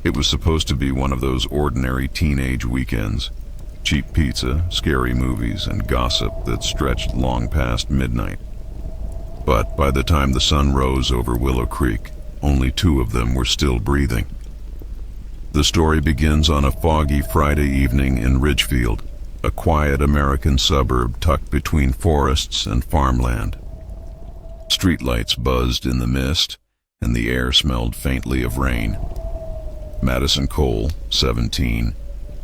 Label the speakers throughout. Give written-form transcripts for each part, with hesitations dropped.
Speaker 1: It was supposed to be one of those ordinary teenage weekends. Cheap pizza, scary movies, and gossip that stretched long past midnight. But by the time the sun rose over Willow Creek, only two of them were still breathing. The story begins on a foggy Friday evening in Ridgefield, a quiet American suburb tucked between forests and farmland. Streetlights buzzed in the mist, and the air smelled faintly of rain. Madison Cole, 17,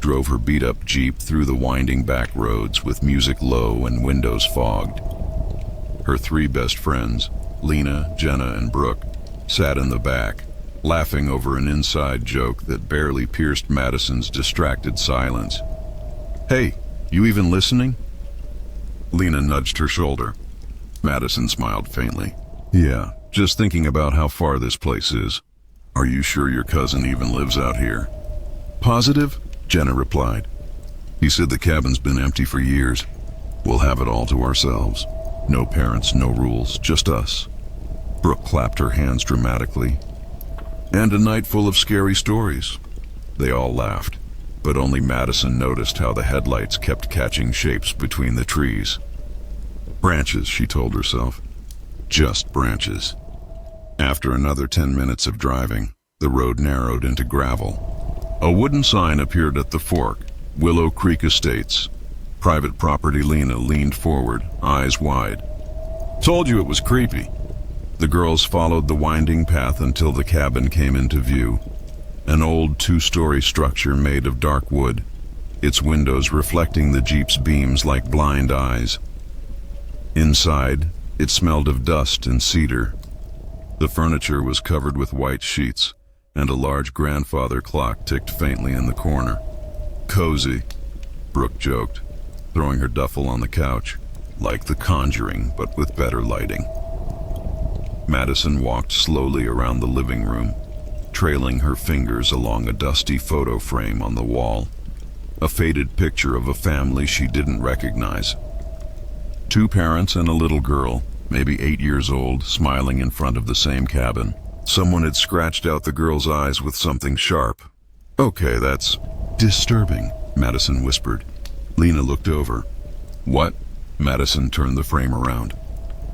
Speaker 1: drove her beat-up Jeep through the winding back roads with music low and windows fogged. Her three best friends, Lena, Jenna, and Brooke, sat in the back, laughing over an inside joke that barely pierced Madison's distracted silence. "Hey, you even listening?" Lena nudged her shoulder. Madison smiled faintly. "Yeah, just thinking about how far this place is. Are you sure your cousin even lives out here?" "Positive?" Jenna replied. "He said the cabin's been empty for years. We'll have it all to ourselves. No parents, no rules, just us." Brooke clapped her hands dramatically. "And a night full of scary stories." They all laughed, but only Madison noticed how the headlights kept catching shapes between the trees. Branches, she told herself. Just branches. After another 10 minutes of driving, the road narrowed into gravel. A wooden sign appeared at the fork, Willow Creek Estates. Private property. Lena leaned forward, eyes wide. "Told you it was creepy." The girls followed the winding path until the cabin came into view. An old 2-story structure made of dark wood, its windows reflecting the Jeep's beams like blind eyes. Inside, it smelled of dust and cedar. The furniture was covered with white sheets, and a large grandfather clock ticked faintly in the corner. "Cozy," Brooke joked, throwing her duffel on the couch, like The Conjuring, but with better lighting. Madison walked slowly around the living room, trailing her fingers along a dusty photo frame on the wall, a faded picture of a family she didn't recognize. 2 parents and a little girl, maybe 8 years old, smiling in front of the same cabin. Someone had scratched out the girl's eyes with something sharp. "Okay, that's disturbing," Madison whispered. Lena looked over. "What?" Madison turned the frame around.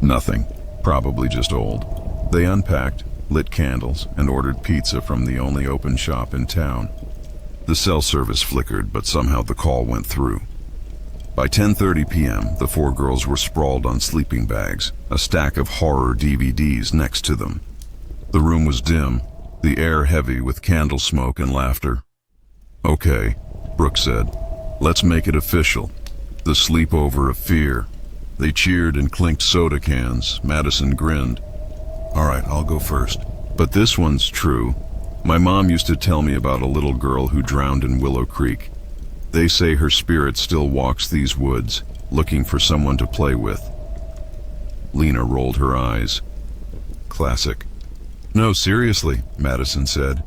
Speaker 1: "Nothing. Probably just old." They unpacked, lit candles, and ordered pizza from the only open shop in town. The cell service flickered, but somehow the call went through. By 10:30 p.m., the 4 girls were sprawled on sleeping bags, a stack of horror DVDs next to them. The room was dim, the air heavy with candle smoke and laughter. "Okay," Brooke said. "Let's make it official. The sleepover of fear." They cheered and clinked soda cans. Madison grinned. "All right, I'll go first. But this one's true. My mom used to tell me about a little girl who drowned in Willow Creek. They say her spirit still walks these woods, looking for someone to play with." Lena rolled her eyes. "Classic." "No, seriously," Madison said.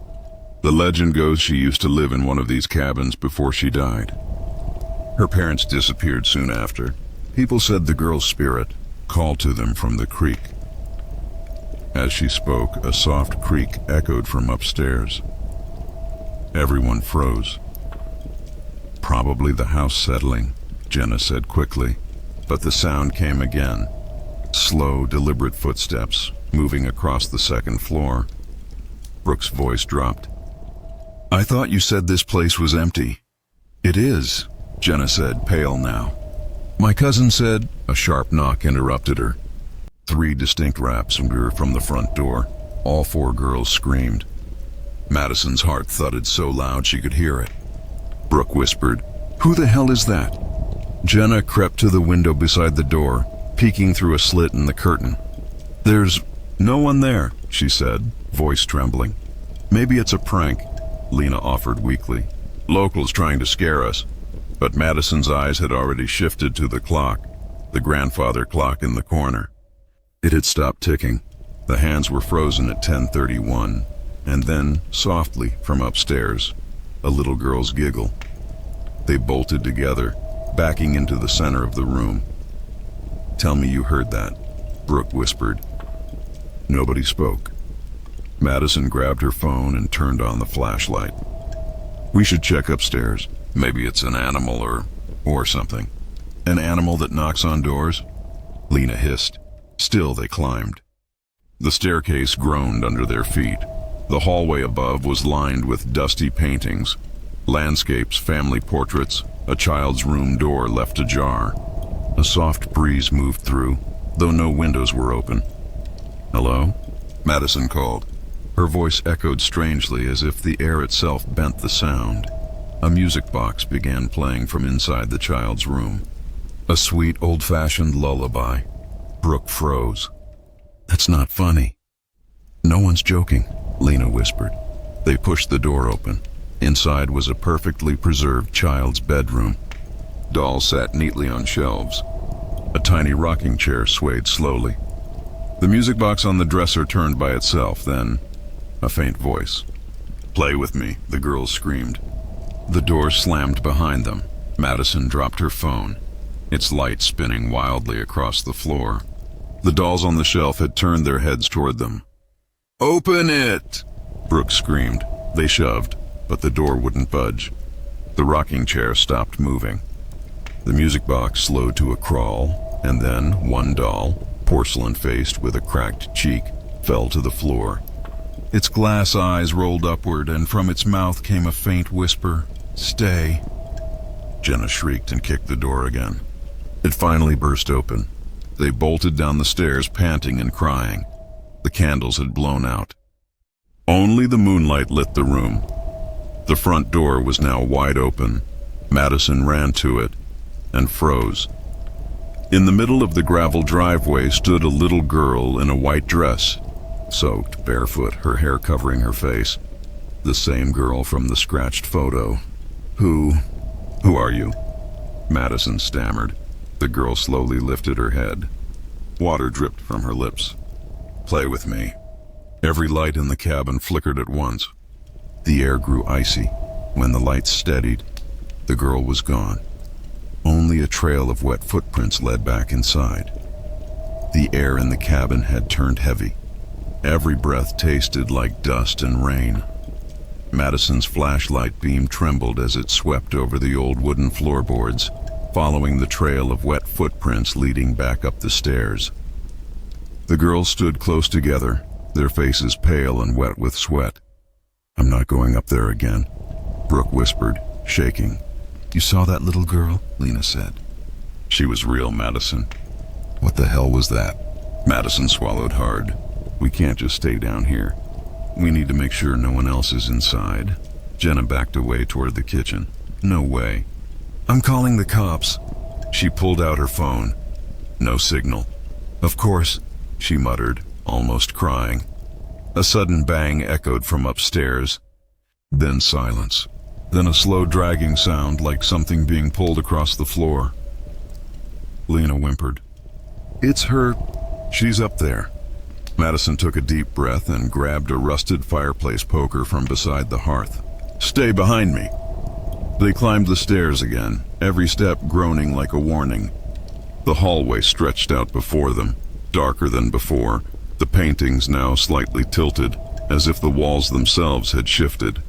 Speaker 1: "The legend goes she used to live in one of these cabins before she died. Her parents disappeared soon after. People said the girl's spirit called to them from the creek." As she spoke, a soft creak echoed from upstairs. Everyone froze. "Probably the house settling," Jenna said quickly, but the sound came again. Slow, deliberate footsteps moving across the second floor. Brooke's voice dropped. "I thought you said this place was empty." "It is," Jenna said, pale now. "My cousin said—" A sharp knock interrupted her. 3 distinct raps from the front door. All 4 girls screamed. Madison's heart thudded so loud she could hear it. Brooke whispered, "Who the hell is that?" Jenna crept to the window beside the door, peeking through a slit in the curtain. "There's no one there," she said, voice trembling. "Maybe it's a prank," Lena offered weakly. "Locals trying to scare us." But Madison's eyes had already shifted to the clock, the grandfather clock in the corner. It had stopped ticking. The hands were frozen at 10:31, and then, softly, from upstairs, a little girl's giggle. They bolted together, backing into the center of the room. "Tell me you heard that," Brooke whispered. Nobody spoke. Madison grabbed her phone and turned on the flashlight. We should check upstairs. Maybe it's an animal or something. An animal that knocks on doors? Lena hissed. Still they climbed. The staircase groaned under their feet. The hallway above was lined with dusty paintings, landscapes, family portraits, a child's room door left ajar. A soft breeze moved through, though no windows were open. "Hello?" Madison called. Her voice echoed strangely as if the air itself bent the sound. A music box began playing from inside the child's room. A sweet, old-fashioned lullaby. Brooke froze. "That's not funny." "No one's joking," Lena whispered. They pushed the door open. Inside was a perfectly preserved child's bedroom. Dolls sat neatly on shelves. A tiny rocking chair swayed slowly. The music box on the dresser turned by itself, then a faint voice. "Play with me," the girls screamed. The door slammed behind them. Madison dropped her phone, its light spinning wildly across the floor. The dolls on the shelf had turned their heads toward them. "Open it!" Brooke screamed. They shoved, but the door wouldn't budge. The rocking chair stopped moving. The music box slowed to a crawl, and then one doll, porcelain-faced with a cracked cheek, fell to the floor. Its glass eyes rolled upward, and from its mouth came a faint whisper, "Stay." Jenna shrieked and kicked the door again. It finally burst open. They bolted down the stairs, panting and crying. The candles had blown out. Only the moonlight lit the room. The front door was now wide open. Madison ran to it and froze. In the middle of the gravel driveway stood a little girl in a white dress, soaked, barefoot, her hair covering her face. The same girl from the scratched photo. Who are you?" Madison stammered. The girl slowly lifted her head. Water dripped from her lips. "Play with me." Every light in the cabin flickered at once. The air grew icy. When the lights steadied, the girl was gone. Only a trail of wet footprints led back inside. The air in the cabin had turned heavy. Every breath tasted like dust and rain. Madison's flashlight beam trembled as it swept over the old wooden floorboards, following the trail of wet footprints leading back up the stairs. The girls stood close together, their faces pale and wet with sweat. "I'm not going up there again," Brooke whispered, shaking. "You saw that little girl?" Lena said. "She was real, Madison." "What the hell was that?" Madison swallowed hard. "We can't just stay down here. We need to make sure no one else is inside." Jenna backed away toward the kitchen. "No way." "I'm calling the cops." She pulled out her phone. No signal. "Of course," she muttered, almost crying. A sudden bang echoed from upstairs. Then silence. Then a slow dragging sound like something being pulled across the floor. Lena whimpered. "It's her. She's up there." Madison took a deep breath and grabbed a rusted fireplace poker from beside the hearth. "Stay behind me." They climbed the stairs again, every step groaning like a warning. The hallway stretched out before them, darker than before, the paintings now slightly tilted, as if the walls themselves had shifted.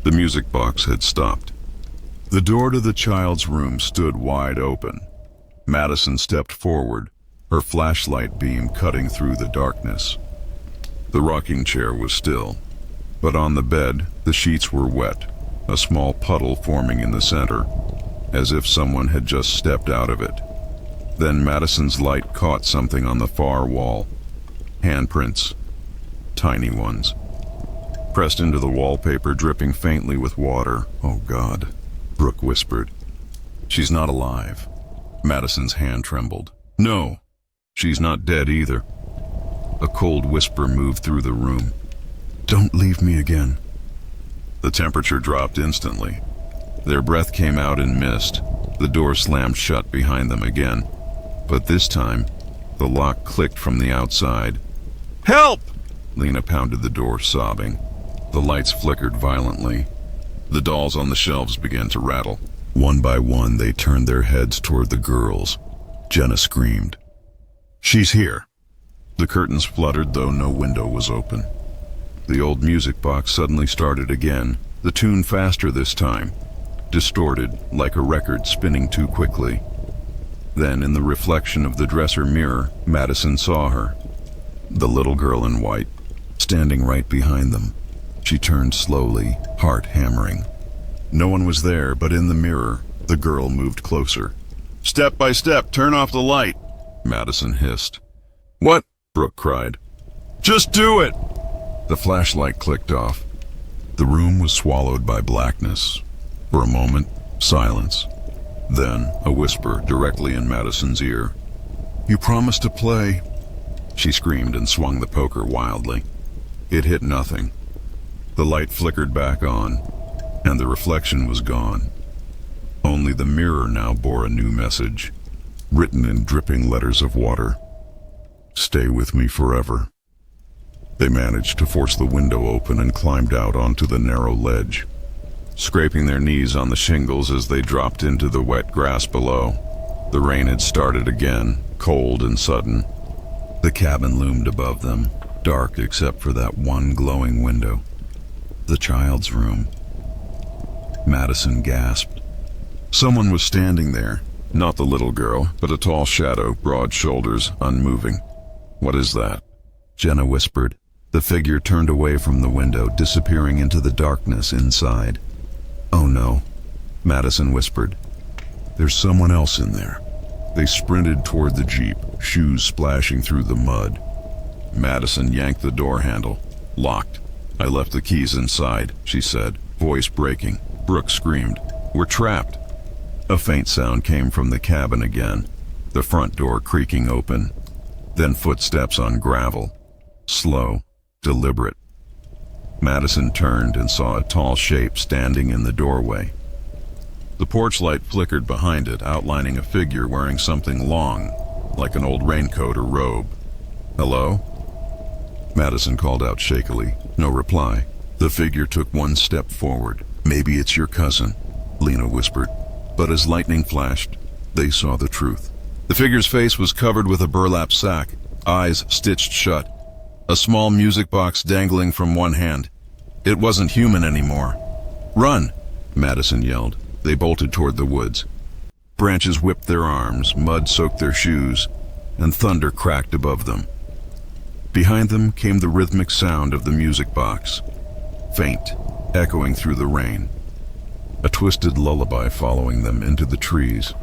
Speaker 1: The music box had stopped. The door to the child's room stood wide open. Madison stepped forward, her flashlight beam cutting through the darkness. The rocking chair was still, but on the bed, the sheets were wet, a small puddle forming in the center, as if someone had just stepped out of it. Then Madison's light caught something on the far wall. Handprints. Tiny ones. Pressed into the wallpaper, dripping faintly with water. "Oh, God," Brooke whispered. "She's not alive." Madison's hand trembled. "No, she's not dead either." A cold whisper moved through the room. "Don't leave me again." The temperature dropped instantly. Their breath came out in mist. The door slammed shut behind them again. But this time, the lock clicked from the outside. "Help!" Lena pounded the door, sobbing. The lights flickered violently. The dolls on the shelves began to rattle. One by one, they turned their heads toward the girls. Jenna screamed. "She's here." The curtains fluttered, though no window was open. The old music box suddenly started again, the tune faster this time, distorted like a record spinning too quickly. Then, in the reflection of the dresser mirror, Madison saw her. The little girl in white, standing right behind them. She turned slowly, heart hammering. No one was there, but in the mirror, the girl moved closer. "Step by step, turn off the light," Madison hissed. "What?" Brooke cried. "Just do it!" The flashlight clicked off. The room was swallowed by blackness. For a moment, silence. Then, a whisper directly in Madison's ear. "You promised to play." She screamed and swung the poker wildly. It hit nothing. The light flickered back on, and the reflection was gone. Only the mirror now bore a new message, written in dripping letters of water. "Stay with me forever." They managed to force the window open and climbed out onto the narrow ledge, scraping their knees on the shingles as they dropped into the wet grass below. The rain had started again, cold and sudden. The cabin loomed above them, dark except for that one glowing window. The child's room. Madison gasped. Someone was standing there, not the little girl, but a tall shadow, broad shoulders, unmoving. "What is that?" Jenna whispered. The figure turned away from the window, disappearing into the darkness inside. "Oh no," Madison whispered. "There's someone else in there." They sprinted toward the Jeep, shoes splashing through the mud. Madison yanked the door handle. Locked. "I left the keys inside," she said, voice breaking. Brooke screamed. "We're trapped." A faint sound came from the cabin again, the front door creaking open. Then footsteps on gravel. Slow, deliberate. Madison turned and saw a tall shape standing in the doorway. The porch light flickered behind it, outlining a figure wearing something long, like an old raincoat or robe. "Hello?" Madison called out shakily. No reply. The figure took one step forward. "Maybe it's your cousin," Lena whispered. But as lightning flashed, they saw the truth. The figure's face was covered with a burlap sack, eyes stitched shut, a small music box dangling from one hand. It wasn't human anymore. "Run!" Madison yelled. They bolted toward the woods. Branches whipped their arms, mud soaked their shoes, and thunder cracked above them. Behind them came the rhythmic sound of the music box, faint, echoing through the rain. A twisted lullaby following them into the trees.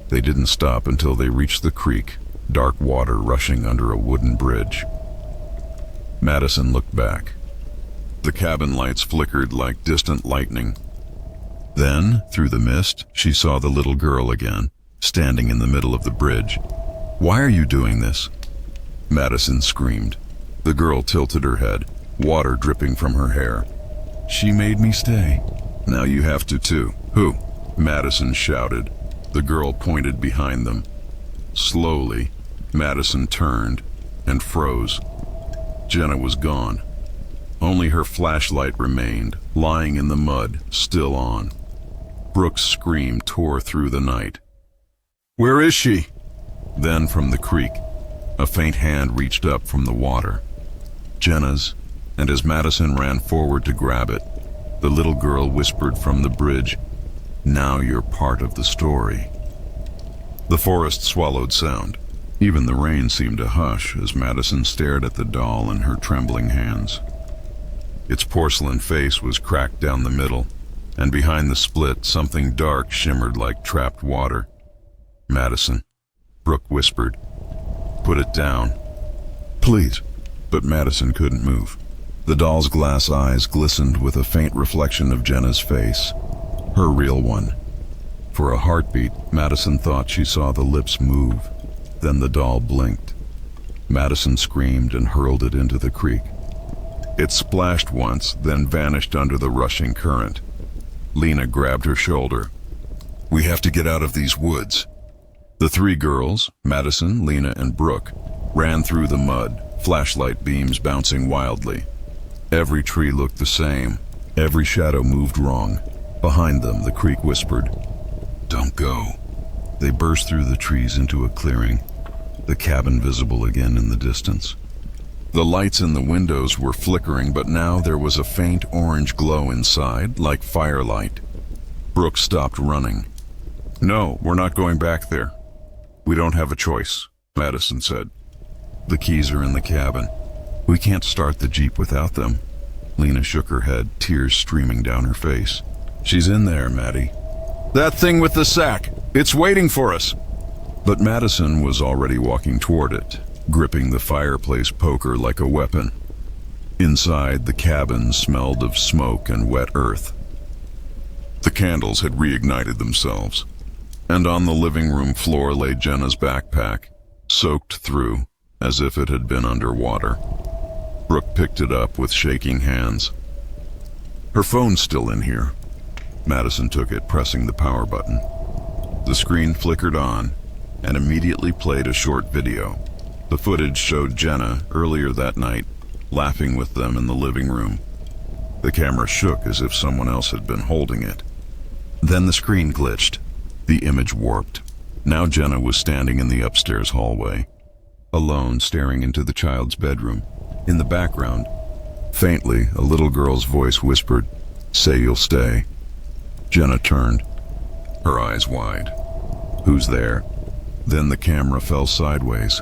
Speaker 1: They didn't stop until they reached the creek, dark water rushing under a wooden bridge. Madison looked back. The cabin lights flickered like distant lightning. Then, through the mist, she saw the little girl again, standing in the middle of the bridge. "Why are you doing this?" Madison screamed. The girl tilted her head, water dripping from her hair. "She made me stay." "Now you have to too." "Who?" Madison shouted. The girl pointed behind them. Slowly, Madison turned and froze. Jenna was gone. Only her flashlight remained, lying in the mud, still on. Brooke's scream tore through the night. "Where is she?" Then from the creek, a faint hand reached up from the water. Jenna's, and as Madison ran forward to grab it, the little girl whispered from the bridge, "Now you're part of the story." The forest swallowed sound. Even the rain seemed to hush as Madison stared at the doll in her trembling hands. Its porcelain face was cracked down the middle, and behind the split something dark shimmered like trapped water. "Madison," Brooke whispered. "Put it down." "Please." But Madison couldn't move. The doll's glass eyes glistened with a faint reflection of Jenna's face, her real one. For a heartbeat, Madison thought she saw the lips move. Then the doll blinked. Madison screamed and hurled it into the creek. It splashed once, then vanished under the rushing current. Lena grabbed her shoulder. "We have to get out of these woods." The three girls, Madison, Lena, and Brooke, ran through the mud, flashlight beams bouncing wildly. Every tree looked the same. Every shadow moved wrong. Behind them, the creek whispered, "Don't go." They burst through the trees into a clearing, the cabin visible again in the distance. The lights in the windows were flickering, but now there was a faint orange glow inside, like firelight. Brooke stopped running. "No, we're not going back there. We don't have a choice," Madison said. "The keys are in the cabin. We can't start the Jeep without them." Lena shook her head, tears streaming down her face. "She's in there, Maddie. That thing with the sack, it's waiting for us." But Madison was already walking toward it, gripping the fireplace poker like a weapon. Inside, the cabin smelled of smoke and wet earth. The candles had reignited themselves, and on the living room floor lay Jenna's backpack, soaked through as if it had been underwater. Brooke picked it up with shaking hands. "Her phone's still in here." Madison took it, pressing the power button. The screen flickered on and immediately played a short video. The footage showed Jenna, earlier that night, laughing with them in the living room. The camera shook as if someone else had been holding it. Then the screen glitched. The image warped. Now Jenna was standing in the upstairs hallway, alone, staring into the child's bedroom. In the background, faintly, a little girl's voice whispered, "Say you'll stay." Jenna turned, her eyes wide. "Who's there?" Then the camera fell sideways,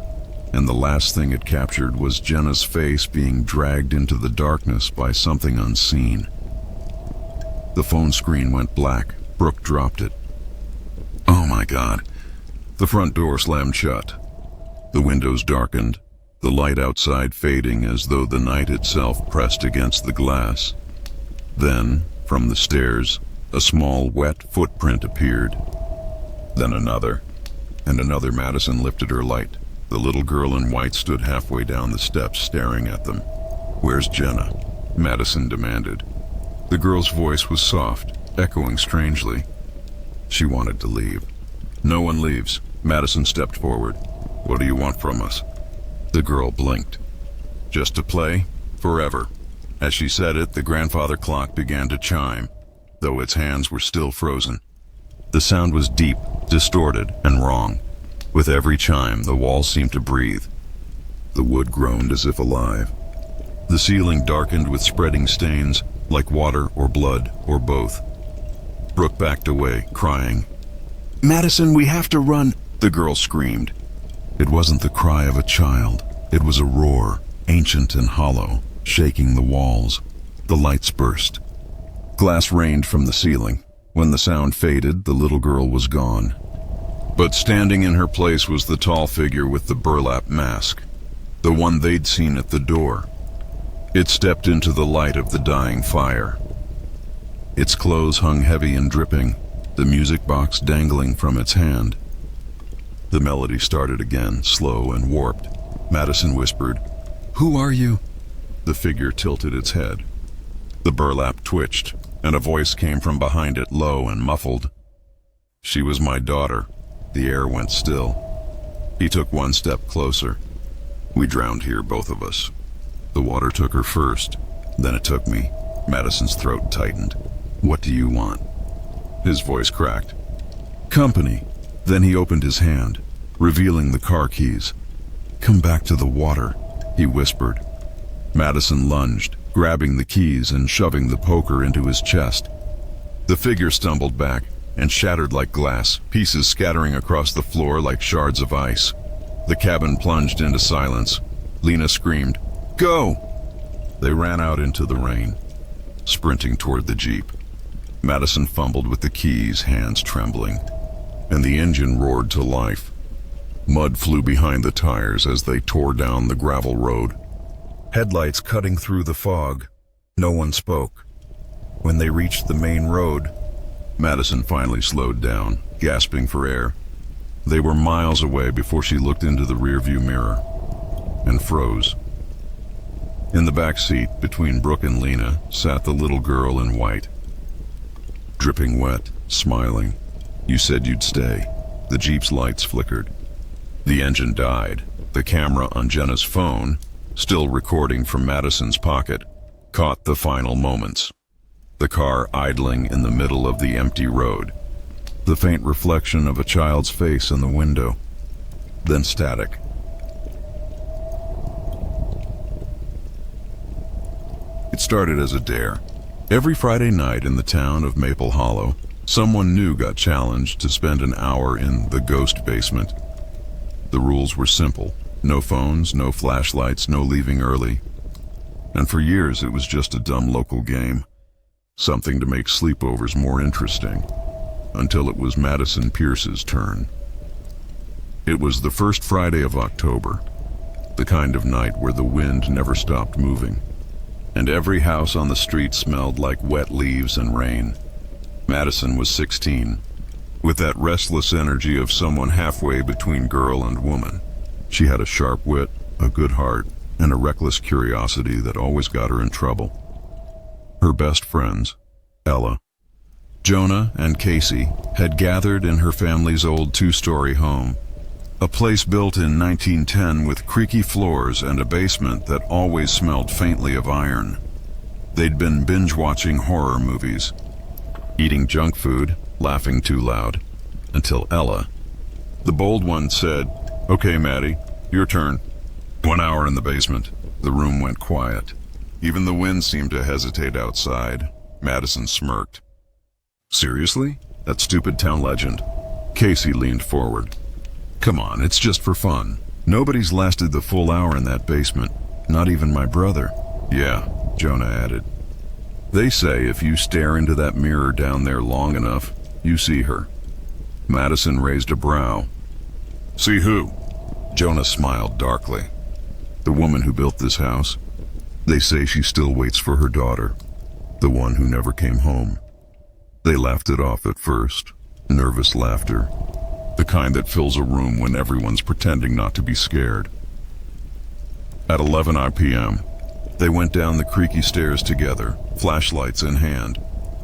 Speaker 1: and the last thing it captured was Jenna's face being dragged into the darkness by something unseen. The phone screen went black. Brooke dropped it. "Oh my God." The front door slammed shut. The windows darkened, the light outside fading as though the night itself pressed against the glass. Then, from the stairs, a small, wet footprint appeared. Then another, and another. Madison lifted her light. The little girl in white stood halfway down the steps, staring at them. "Where's Jenna?" Madison demanded. The girl's voice was soft, echoing strangely. "She wanted to leave." "No one leaves." Madison stepped forward. "What do you want from us?" The girl blinked. "Just to play? Forever." As she said it, the grandfather clock began to chime, though its hands were still frozen. The sound was deep, distorted, and wrong. With every chime, the walls seemed to breathe. The wood groaned as if alive. The ceiling darkened with spreading stains, like water or blood, or both. Brooke backed away, crying. "Madison, we have to run!" the girl screamed. It wasn't the cry of a child. It was a roar, ancient and hollow, shaking the walls. The lights burst. Glass rained from the ceiling. When the sound faded, the little girl was gone. But standing in her place was the tall figure with the burlap mask, the one they'd seen at the door. It stepped into the light of the dying fire. Its clothes hung heavy and dripping, the music box dangling from its hand. The melody started again, slow and warped. Madison whispered, "Who are you?" The figure tilted its head. The burlap twitched, and a voice came from behind it, low and muffled. "She was my daughter." The air went still. He took one step closer. "We drowned here, both of us. The water took her first, then it took me." Madison's throat tightened. "What do you want?" His voice cracked. "Company." Then he opened his hand, revealing the car keys. "Come back to the water," he whispered. Madison lunged, grabbing the keys and shoving the poker into his chest. The figure stumbled back and shattered like glass, pieces scattering across the floor like shards of ice. The cabin plunged into silence. Lena screamed, "Go!" They ran out into the rain, sprinting toward the Jeep. Madison fumbled with the keys, hands trembling, and the engine roared to life. Mud flew behind the tires as they tore down the gravel road. Headlights cutting through the fog. No one spoke. When they reached the main road, Madison finally slowed down, gasping for air. They were miles away before she looked into the rearview mirror and froze. In the back seat, between Brooke and Lena, sat the little girl in white, dripping wet, smiling. "You said you'd stay." The Jeep's lights flickered. The engine died. The camera on Jenna's phone, still recording from Madison's pocket, caught the final moments. The car idling in the middle of the empty road. The faint reflection of a child's face in the window. Then static. It started as a dare. Every Friday night in the town of Maple Hollow, someone new got challenged to spend an hour in the ghost basement. The rules were simple. No phones, no flashlights, no leaving early. And for years it was just a dumb local game. Something to make sleepovers more interesting. Until it was Madison Pierce's turn. It was the first Friday of October. The kind of night where the wind never stopped moving. And every house on the street smelled like wet leaves and rain. Madison was 16, with that restless energy of someone halfway between girl and woman. She had a sharp wit, a good heart, and a reckless curiosity that always got her in trouble. Her best friends, Ella, Jonah, and Casey, had gathered in her family's old two-story home, a place built in 1910 with creaky floors and a basement that always smelled faintly of iron. They'd been binge-watching horror movies, eating junk food, laughing too loud, until Ella, the bold one, said, "Okay, Maddie, your turn." 1 hour in the basement. The room went quiet. Even the wind seemed to hesitate outside. Madison smirked. "Seriously? That stupid town legend?" Casey leaned forward. "Come on, it's just for fun. Nobody's lasted the full hour in that basement. Not even my brother." "Yeah," Jonah added. "They say if you stare into that mirror down there long enough, you see her." Madison raised a brow. "See who?" Jonah smiled darkly. "The woman who built this house. They say she still waits for her daughter, the one who never came home." They laughed it off at first, nervous laughter, the kind that fills a room when everyone's pretending not to be scared. At 11 p.m., they went down the creaky stairs together, flashlights in hand.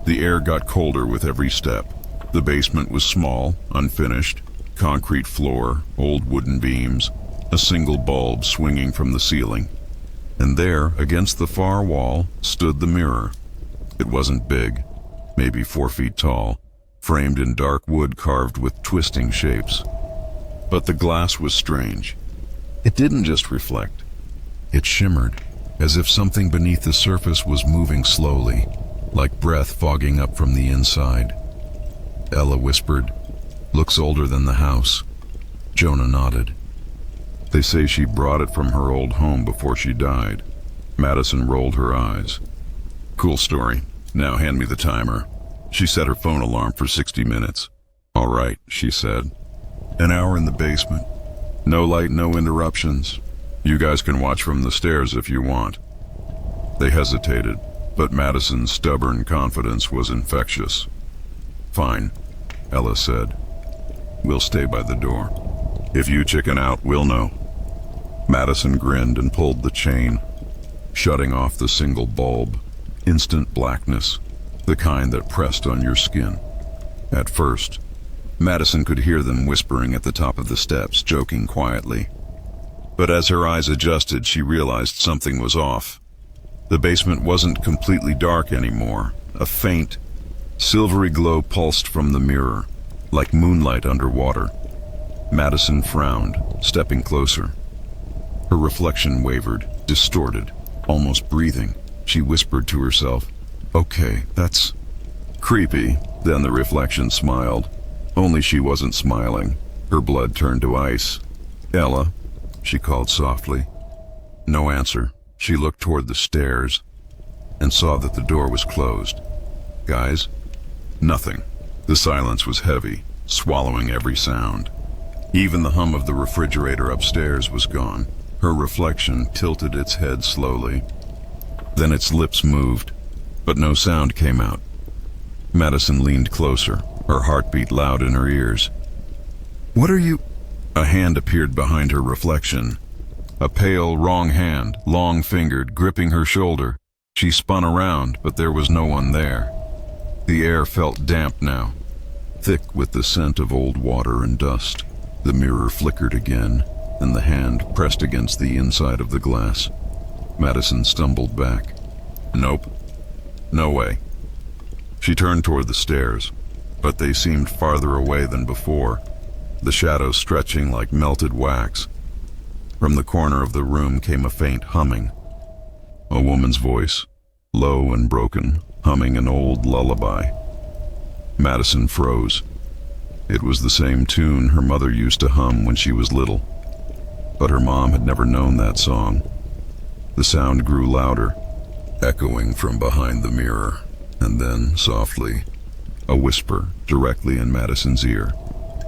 Speaker 1: The air got colder with every step. The basement was small, unfinished, concrete floor, old wooden beams, a single bulb swinging from the ceiling. And there, against the far wall, stood the mirror. It wasn't big, maybe 4 feet tall, framed in dark wood carved with twisting shapes. But the glass was strange. It didn't just reflect. It shimmered, as if something beneath the surface was moving slowly, like breath fogging up from the inside. Ella whispered, "Looks older than the house." Jonah nodded. "They say she brought it from her old home before she died." Madison rolled her eyes. "Cool story. Now hand me the timer." She set her phone alarm for 60 minutes. "All right," she said. "An hour in the basement. No light, no interruptions. You guys can watch from the stairs if you want." They hesitated, but Madison's stubborn confidence was infectious. "Fine," Ella said. "We'll stay by the door. If you chicken out, we'll know." Madison grinned and pulled the chain, shutting off the single bulb. Instant blackness, the kind that pressed on your skin. At first, Madison could hear them whispering at the top of the steps, joking quietly. But as her eyes adjusted, she realized something was off. The basement wasn't completely dark anymore. A faint, silvery glow pulsed from the mirror, like moonlight underwater. Madison frowned, stepping closer. Her reflection wavered, distorted, almost breathing. She whispered to herself, "Okay, that's creepy." Then the reflection smiled. Only she wasn't smiling. Her blood turned to ice. "Ella," she called softly. No answer. She looked toward the stairs and saw that the door was closed. "Guys?" Nothing. The silence was heavy, swallowing every sound. Even the hum of the refrigerator upstairs was gone. Her reflection tilted its head slowly. Then its lips moved, but no sound came out. Madison leaned closer, her heartbeat loud in her ears. "What are you—" A hand appeared behind her reflection. A pale, wrong hand, long-fingered, gripping her shoulder. She spun around, but there was no one there. The air felt damp now, thick with the scent of old water and dust. The mirror flickered again, and the hand pressed against the inside of the glass. Madison stumbled back. "Nope. No way." She turned toward the stairs, but they seemed farther away than before, the shadows stretching like melted wax. From the corner of the room came a faint humming. A woman's voice, low and broken, humming an old lullaby. Madison froze. It was the same tune her mother used to hum when she was little, but her mom had never known that song. The sound grew louder, echoing from behind the mirror, and then, softly, a whisper directly in Madison's ear.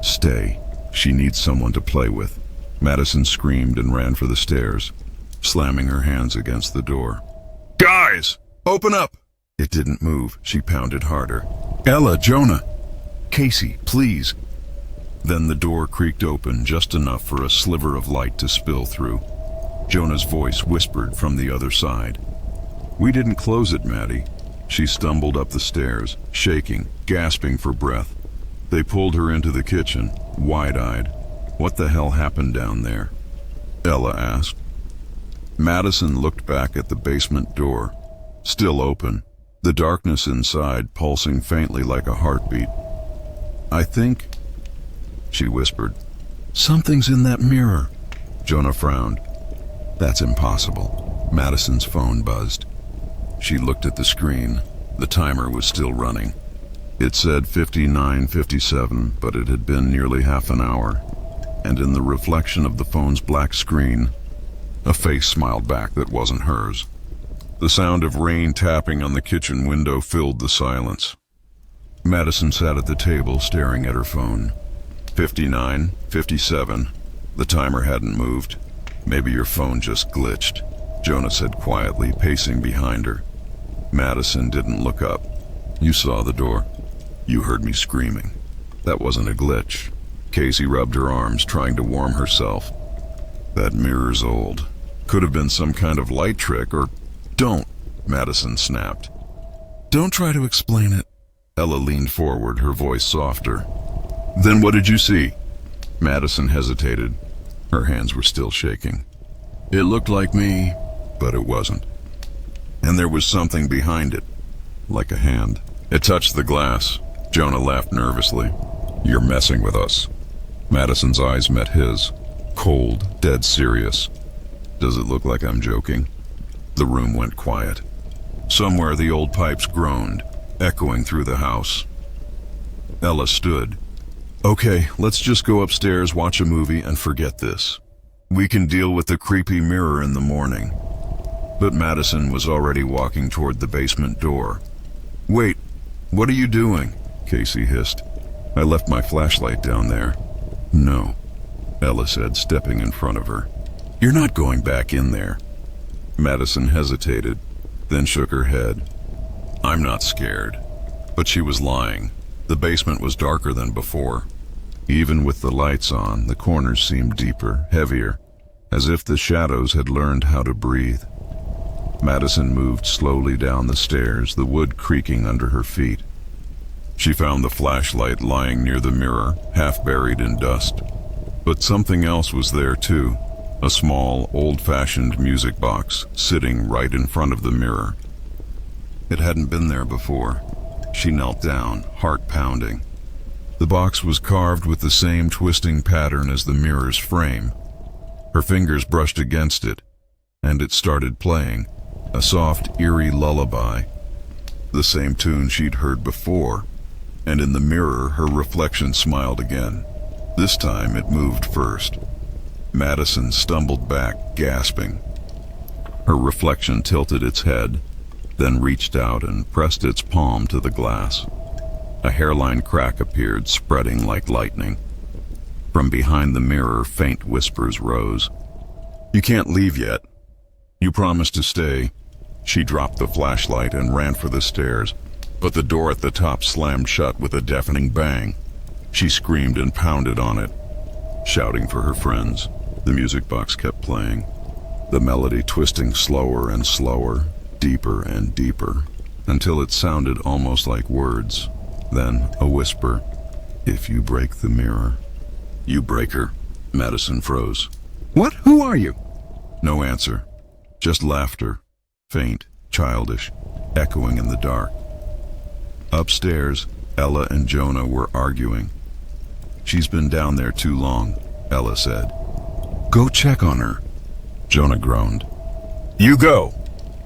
Speaker 1: "Stay. She needs someone to play with." Madison screamed and ran for the stairs, slamming her hands against the door. "Guys, open up!" It didn't move. She pounded harder. "Ella, Jonah, Casey, please." Then the door creaked open just enough for a sliver of light to spill through. Jonah's voice whispered from the other side. "We didn't close it, Maddie." She stumbled up the stairs, shaking, gasping for breath. They pulled her into the kitchen, wide-eyed. "What the hell happened down there?" Ella asked. Madison looked back at the basement door, still open, the darkness inside pulsing faintly like a heartbeat. "I think," she whispered. "Something's in that mirror." Jonah frowned. "That's impossible." Madison's phone buzzed. She looked at the screen. The timer was still running. It said 59:57, but it had been nearly half an hour, and in the reflection of the phone's black screen, a face smiled back that wasn't hers. The sound of rain tapping on the kitchen window filled the silence. Madison sat at the table, staring at her phone. 59:57. The timer hadn't moved. "Maybe your phone just glitched," Jonah said quietly, pacing behind her. Madison didn't look up. "You saw the door. You heard me screaming. That wasn't a glitch." Casey rubbed her arms, trying to warm herself. "That mirror's old. Could have been some kind of light trick or—" "Don't," Madison snapped. "Don't try to explain it." Ella leaned forward, her voice softer. "Then what did you see?" Madison hesitated. Her hands were still shaking. "It looked like me, but it wasn't. And there was something behind it, like a hand. It touched the glass." Jonah laughed nervously. "You're messing with us." Madison's eyes met his, cold, dead serious. "Does it look like I'm joking?" The room went quiet. Somewhere the old pipes groaned, echoing through the house. Ella stood. "Okay, let's just go upstairs, watch a movie, and forget this. We can deal with the creepy mirror in the morning." But Madison was already walking toward the basement door. "Wait, what are you doing?" Casey hissed. "I left my flashlight down there." "No," Ella said, stepping in front of her. "You're not going back in there." Madison hesitated, then shook her head. "I'm not scared." But she was lying. The basement was darker than before. Even with the lights on, the corners seemed deeper, heavier, as if the shadows had learned how to breathe. Madison moved slowly down the stairs, the wood creaking under her feet. She found the flashlight lying near the mirror, half buried in dust. But something else was there too, a small, old-fashioned music box sitting right in front of the mirror. It hadn't been there before. She knelt down, heart pounding. The box was carved with the same twisting pattern as the mirror's frame. Her fingers brushed against it, and it started playing, a soft, eerie lullaby. The same tune she'd heard before, and in the mirror her reflection smiled again. This time it moved first. Madison stumbled back, gasping. Her reflection tilted its head, then reached out and pressed its palm to the glass. A hairline crack appeared, spreading like lightning. From behind the mirror, faint whispers rose. "You can't leave yet. You promised to stay." She dropped the flashlight and ran for the stairs, but the door at the top slammed shut with a deafening bang. She screamed and pounded on it, shouting for her friends. The music box kept playing, the melody twisting slower and slower, deeper and deeper, until it sounded almost like words. Then a whisper, "If you break the mirror." "You break her." Madison froze. "What? Who are you?" No answer, just laughter, faint, childish, echoing in the dark. Upstairs, Ella and Jonah were arguing. "She's been down there too long," Ella said. "Go check on her." Jonah groaned. "You go."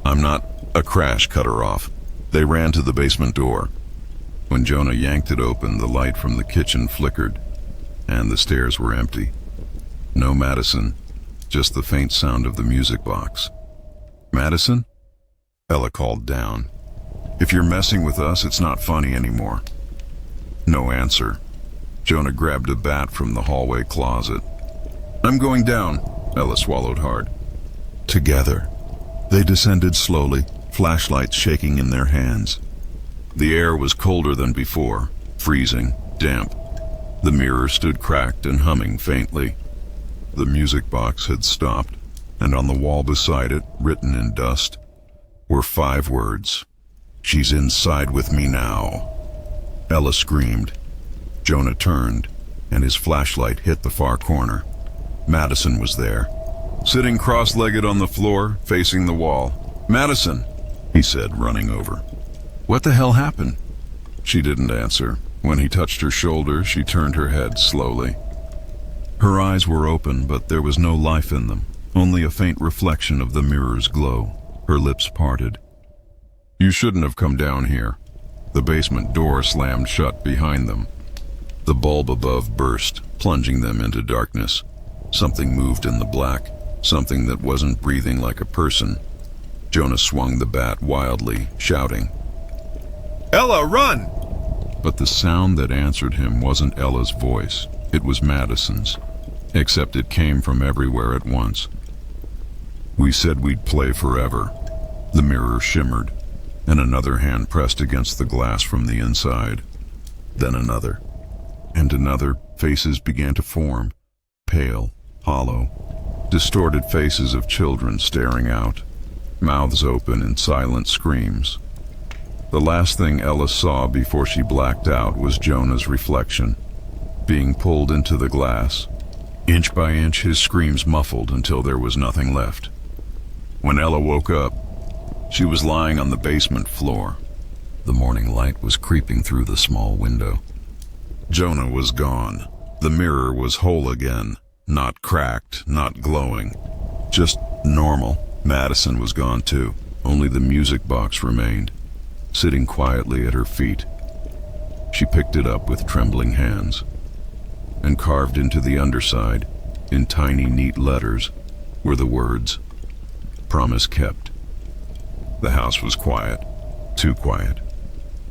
Speaker 1: "I'm not." A crash cut her off. They ran to the basement door. When Jonah yanked it open, the light from the kitchen flickered, and the stairs were empty. No Madison, just the faint sound of the music box. "Madison?" Ella called down. "If you're messing with us, it's not funny anymore." No answer. Jonah grabbed a bat from the hallway closet. "I'm going down." Ella swallowed hard. Together, they descended slowly, flashlights shaking in their hands. The air was colder than before, freezing, damp. The mirror stood cracked and humming faintly. The music box had stopped, and on the wall beside it, written in dust, were 5 words. "She's inside with me now." Ella screamed. Jonah turned, and his flashlight hit the far corner. Madison was there, sitting cross-legged on the floor, facing the wall. "Madison," he said, running over. "What the hell happened?" She didn't answer. When he touched her shoulder, she turned her head slowly. Her eyes were open, but there was no life in them, only a faint reflection of the mirror's glow. Her lips parted. "You shouldn't have come down here." The basement door slammed shut behind them. The bulb above burst, plunging them into darkness. Something moved in the black, something that wasn't breathing like a person. Jonah swung the bat wildly, shouting, "Ella, run!" But the sound that answered him wasn't Ella's voice. It was Madison's, except it came from everywhere at once. "We said we'd play forever." The mirror shimmered, and another hand pressed against the glass from the inside. Then another, and another. Faces began to form, pale, hollow, distorted faces of children staring out, mouths open in silent screams. The last thing Ella saw before she blacked out was Jonah's reflection, being pulled into the glass. Inch by inch, his screams muffled until there was nothing left. When Ella woke up, she was lying on the basement floor. The morning light was creeping through the small window. Jonah was gone. The mirror was whole again, not cracked, not glowing, just normal. Madison was gone too. Only the music box remained, sitting quietly at her feet. She picked it up with trembling hands, and carved into the underside, in tiny, neat letters, were the words, "Promise kept." The house was quiet, too quiet.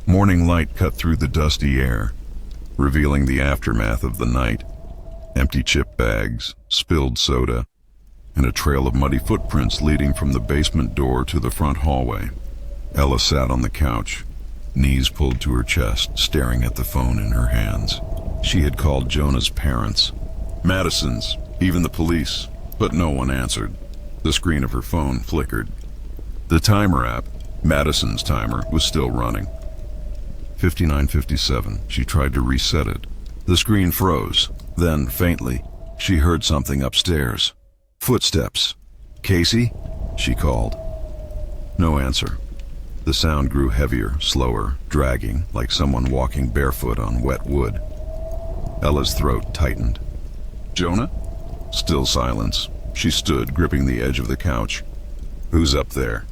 Speaker 1: Morning light cut through the dusty air, revealing the aftermath of the night. Empty chip bags, spilled soda, and a trail of muddy footprints leading from the basement door to the front hallway. Ella sat on the couch, knees pulled to her chest, staring at the phone in her hands. She had called Jonah's parents, Madison's, even the police, but no one answered. The screen of her phone flickered. The timer app, Madison's timer, was still running. 59:57. She tried to reset it. The screen froze. Then, faintly, she heard something upstairs. Footsteps. "Casey?" she called. No answer. The sound grew heavier, slower, dragging, like someone walking barefoot on wet wood. Ella's throat tightened. "Jonah?" Still silence. She stood, gripping the edge of the couch. "Who's up there?"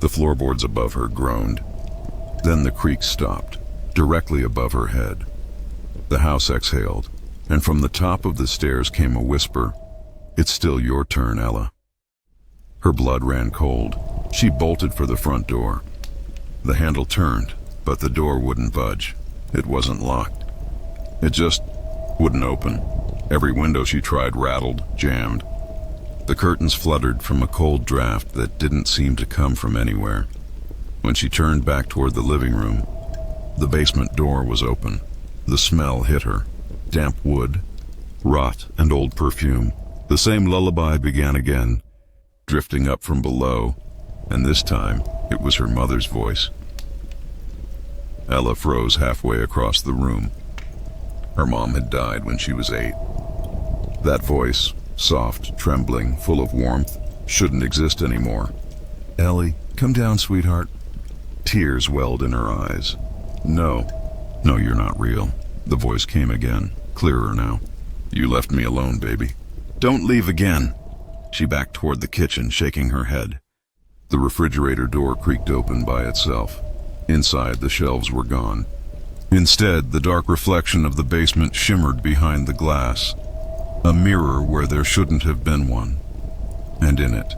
Speaker 1: The floorboards above her groaned. Then the creak stopped, directly above her head. The house exhaled, and from the top of the stairs came a whisper, "It's still your turn, Ella." Her blood ran cold. She bolted for the front door. The handle turned, but the door wouldn't budge. It wasn't locked. It just wouldn't open. Every window she tried rattled, jammed. The curtains fluttered from a cold draft that didn't seem to come from anywhere. When she turned back toward the living room, the basement door was open. The smell hit her. Damp wood, rot, and old perfume. The same lullaby began again, drifting up from below, and this time it was her mother's voice. Ella froze halfway across the room. Her mom had died when she was 8. That voice, soft, trembling, full of warmth, shouldn't exist anymore. "Ellie, come down, sweetheart." Tears welled in her eyes. No, you're not real." The voice came again, clearer now. "You left me alone, baby. Don't leave again." She backed toward the kitchen, shaking her head. The refrigerator door creaked open by itself. Inside, the shelves were gone. Instead, the dark reflection of the basement shimmered behind the glass, a mirror where there shouldn't have been one. And in it,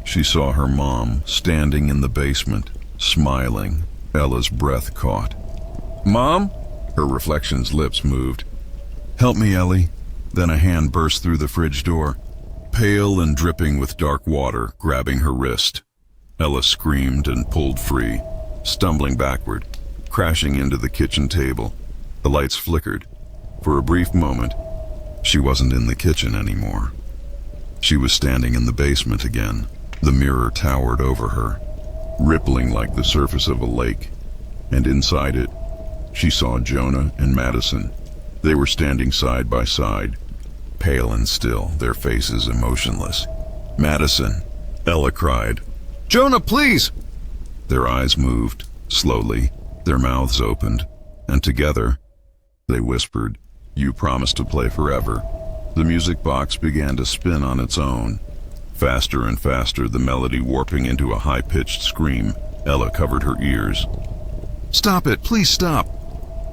Speaker 1: she saw her mom standing in the basement, smiling. Ella's breath caught. "Mom?" Her reflection's lips moved. "Help me, Ellie." Then a hand burst through the fridge door, pale and dripping with dark water, grabbing her wrist. Ella screamed and pulled free, stumbling backward, crashing into the kitchen table. The lights flickered. For a brief moment, she wasn't in the kitchen anymore. She was standing in the basement again. The mirror towered over her, rippling like the surface of a lake, and inside it, she saw Jonah and Madison. They were standing side by side, pale and still, their faces emotionless. "Madison," Ella cried. "Jonah, please!" Their eyes moved, slowly, their mouths opened, and together, they whispered, "You promised to play forever." The music box began to spin on its own. Faster and faster, the melody warping into a high-pitched scream. Ella covered her ears. "Stop it, please stop!"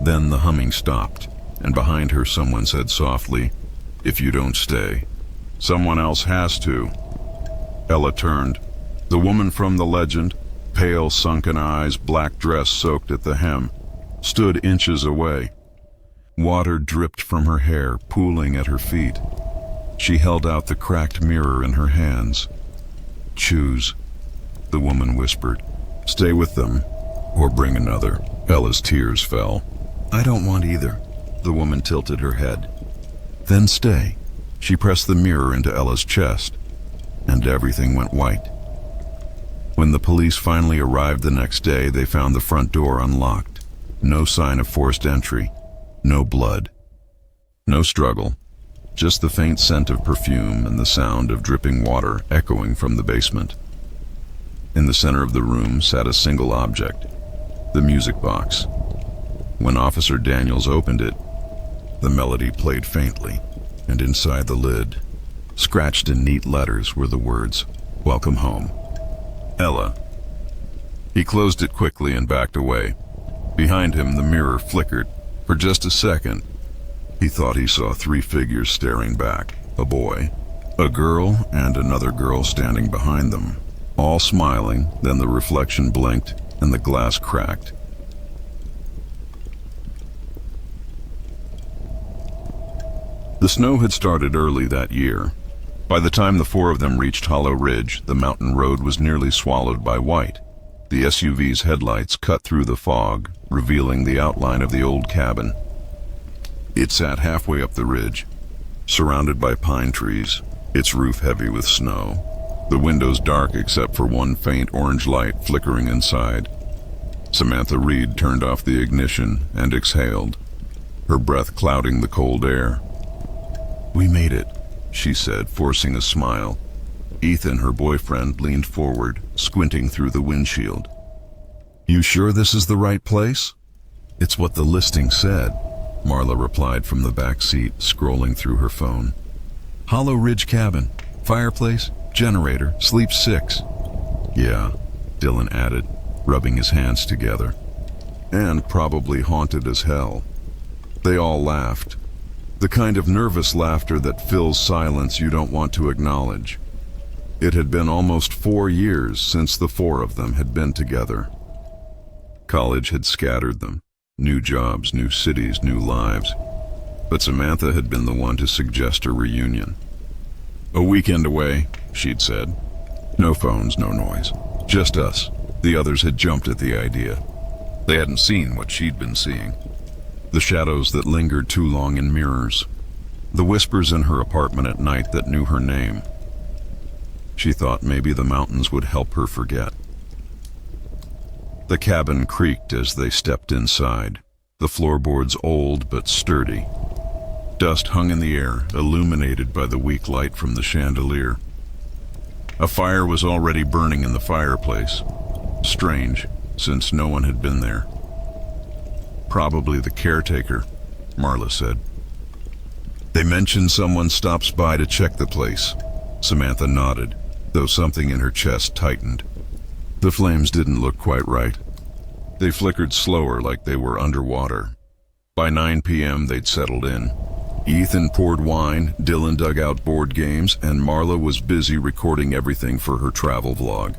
Speaker 1: Then the humming stopped, and behind her someone said softly, "If you don't stay, someone else has to." Ella turned. The woman from the legend, pale, sunken eyes, black dress soaked at the hem, stood inches away. Water dripped from her hair, pooling at her feet. She held out the cracked mirror in her hands. "Choose," the woman whispered. "Stay with them, or bring another." Ella's tears fell. "I don't want either." The woman tilted her head. "Then stay." She pressed the mirror into Ella's chest, and everything went white. When the police finally arrived the next day, they found the front door unlocked. No sign of forced entry. No blood. No struggle. Just the faint scent of perfume and the sound of dripping water echoing from the basement. In the center of the room sat a single object, the music box. When Officer Daniels opened it, the melody played faintly, and inside the lid, scratched in neat letters, were the words, "Welcome home, Ella." He closed it quickly and backed away. Behind him, the mirror flickered. For just a second, he thought he saw 3 figures staring back, a boy, a girl, and another girl standing behind them, all smiling. Then the reflection blinked and the glass cracked. The snow had started early that year. By the time the 4 of them reached Hollow Ridge, the mountain road was nearly swallowed by white. The SUV's headlights cut through the fog, revealing the outline of the old cabin. It sat halfway up the ridge, surrounded by pine trees, its roof heavy with snow, the windows dark except for one faint orange light flickering inside. Samantha Reed turned off the ignition and exhaled, her breath clouding the cold air. "We made it," she said, forcing a smile. Ethan, her boyfriend, leaned forward, squinting through the windshield. "You sure this is the right place?" "It's what the listing said," Marla replied from the back seat, scrolling through her phone. "Hollow Ridge cabin, fireplace, generator, sleep 6. "Yeah," Dylan added, rubbing his hands together. "And probably haunted as hell." They all laughed. The kind of nervous laughter that fills silence you don't want to acknowledge. It had been almost 4 years since the 4 of them had been together. College had scattered them. New jobs, new cities, new lives. But Samantha had been the one to suggest a reunion. "A weekend away," she'd said. No phones, no noise. Just us. The others had jumped at the idea. They hadn't seen what she'd been seeing. The shadows that lingered too long in mirrors. The whispers in her apartment at night that knew her name. She thought maybe the mountains would help her forget. The cabin creaked as they stepped inside, the floorboards old but sturdy. Dust hung in the air, illuminated by the weak light from the chandelier. A fire was already burning in the fireplace. Strange, since no one had been there. "Probably the caretaker," Marla said. "They mentioned someone stops by to check the place." Samantha nodded. though something in her chest tightened. The flames didn't look quite right. They flickered slower, like they were underwater. By 9 p.m. they'd settled in. Ethan poured wine, Dylan dug out board games, and Marla was busy recording everything for her travel vlog.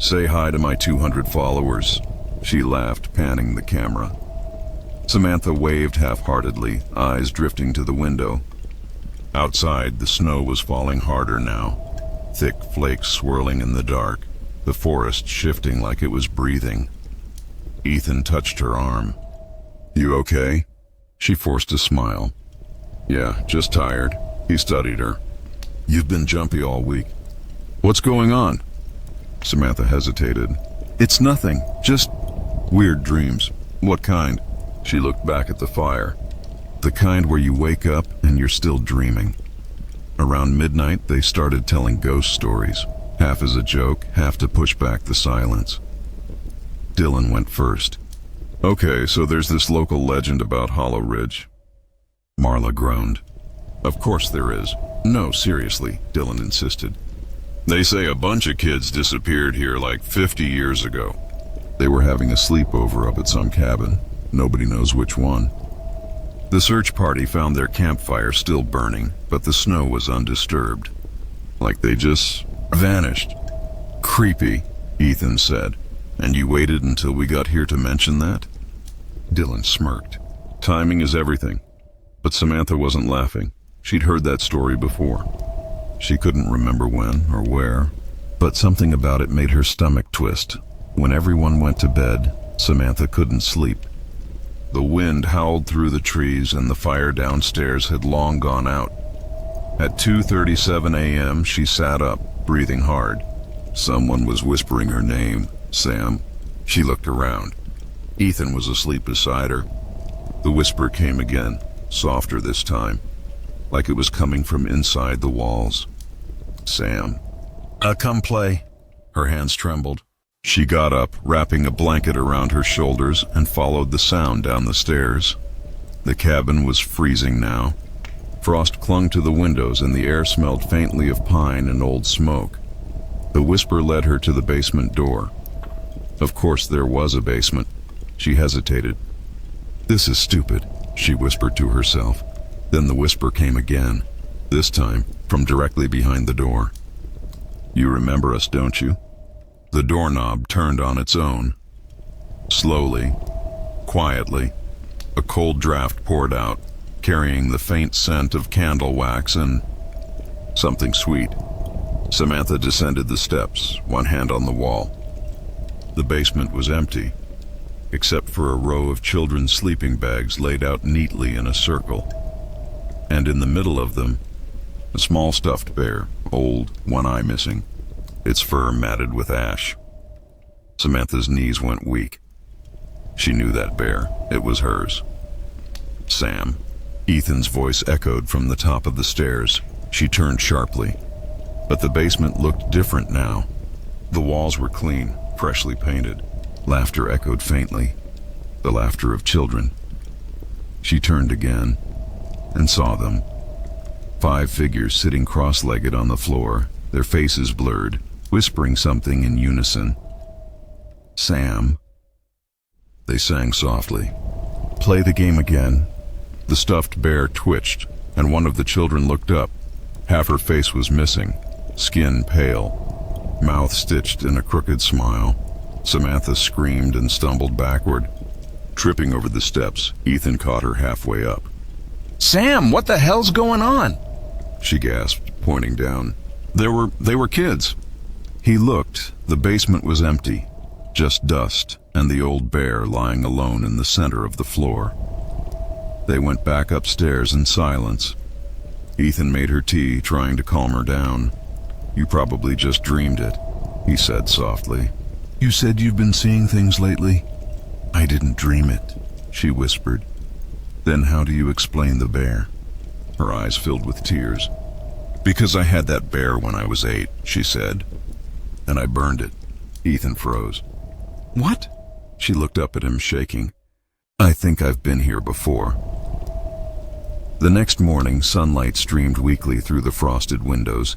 Speaker 1: "Say hi to my 200 followers," she laughed, panning the camera. Samantha waved half-heartedly, eyes drifting to the window. Outside, the snow was falling harder now, thick flakes swirling in the dark, the forest shifting like it was breathing. Ethan touched her arm. "You okay?" She forced a smile. "Yeah, just tired." He studied her. "You've been jumpy all week. What's going on?" Samantha hesitated. "It's nothing, just weird dreams." "What kind?" She looked back at the fire. "The kind where you wake up and you're still dreaming." Around midnight, they started telling ghost stories, half as a joke, half to push back the silence. Dylan went first. "Okay, so there's this local legend about Hollow Ridge." Marla groaned. "Of course there is." "No, seriously," Dylan insisted. "They say a bunch of kids disappeared here like 50 years ago. They were having a sleepover up at some cabin. Nobody knows which one. The search party found their campfire still burning, but the snow was undisturbed. Like they just vanished." "Creepy," Ethan said. "And you waited until we got here to mention that?" Dylan smirked. Timing is everything. But Samantha wasn't laughing. She'd heard that story before. She couldn't remember when or where, but something about it made her stomach twist. When everyone went to bed, Samantha couldn't sleep. The wind howled through the trees and the fire downstairs had long gone out. At 2:37 a.m., she sat up, breathing hard. Someone was whispering her name, Sam. She looked around. Ethan was asleep beside her. The whisper came again, softer this time, like it was coming from inside the walls. "Sam. Come play." Her hands trembled. She got up, wrapping a blanket around her shoulders, and followed the sound down the stairs. The cabin was freezing now. Frost clung to the windows and the air smelled faintly of pine and old smoke. The whisper led her to the basement door. Of course there was a basement. She hesitated. "This is stupid," she whispered to herself. Then the whisper came again, this time from directly behind the door. "You remember us, don't you?" The doorknob turned on its own. Slowly, quietly, a cold draft poured out, carrying the faint scent of candle wax and something sweet. Samantha descended the steps, one hand on the wall. The basement was empty, except for a row of children's sleeping bags laid out neatly in a circle. And in the middle of them, a small stuffed bear, old, one eye missing, its fur matted with ash. Samantha's knees went weak. She knew that bear. It was hers. "Sam." Ethan's voice echoed from the top of the stairs. She turned sharply. But the basement looked different now. The walls were clean, freshly painted. Laughter echoed faintly, the laughter of children. She turned again and saw them. 5 figures sitting cross-legged on the floor, their faces blurred, whispering something in unison. "Sam." They sang softly. "Play the game again." The stuffed bear twitched, and one of the children looked up. Half her face was missing, skin pale, mouth stitched in a crooked smile. Samantha screamed and stumbled backward. Tripping over the steps, Ethan caught her halfway up.
Speaker 2: "Sam, what the hell's going on?"
Speaker 1: she gasped, pointing down. They were kids." He looked. The basement was empty, just dust and the old bear lying alone in the center of the floor. They went back upstairs in silence. Ethan made her tea, trying to calm her down. "You probably just dreamed it," he said softly. "You said you've been seeing things lately?" "I didn't dream it," she whispered. "Then how do you explain the bear?" Her eyes filled with tears. "Because I had that bear when I was 8, she said. "And I burned it." Ethan froze. "What?" She looked up at him, shaking. "I think I've been here before." The next morning, sunlight streamed weakly through the frosted windows.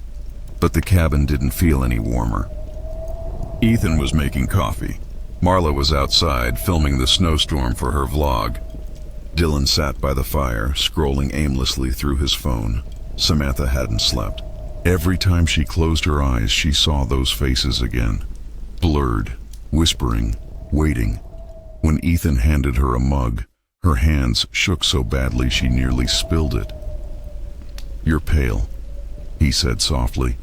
Speaker 1: but the cabin didn't feel any warmer. Ethan was making coffee. Marla was outside filming the snowstorm for her vlog. Dylan sat by the fire, scrolling aimlessly through his phone. Samantha hadn't slept. Every time she closed her eyes, she saw those faces again. Blurred, whispering, waiting. When Ethan handed her a mug, her hands shook so badly she nearly spilled it. "You're pale," he said softly.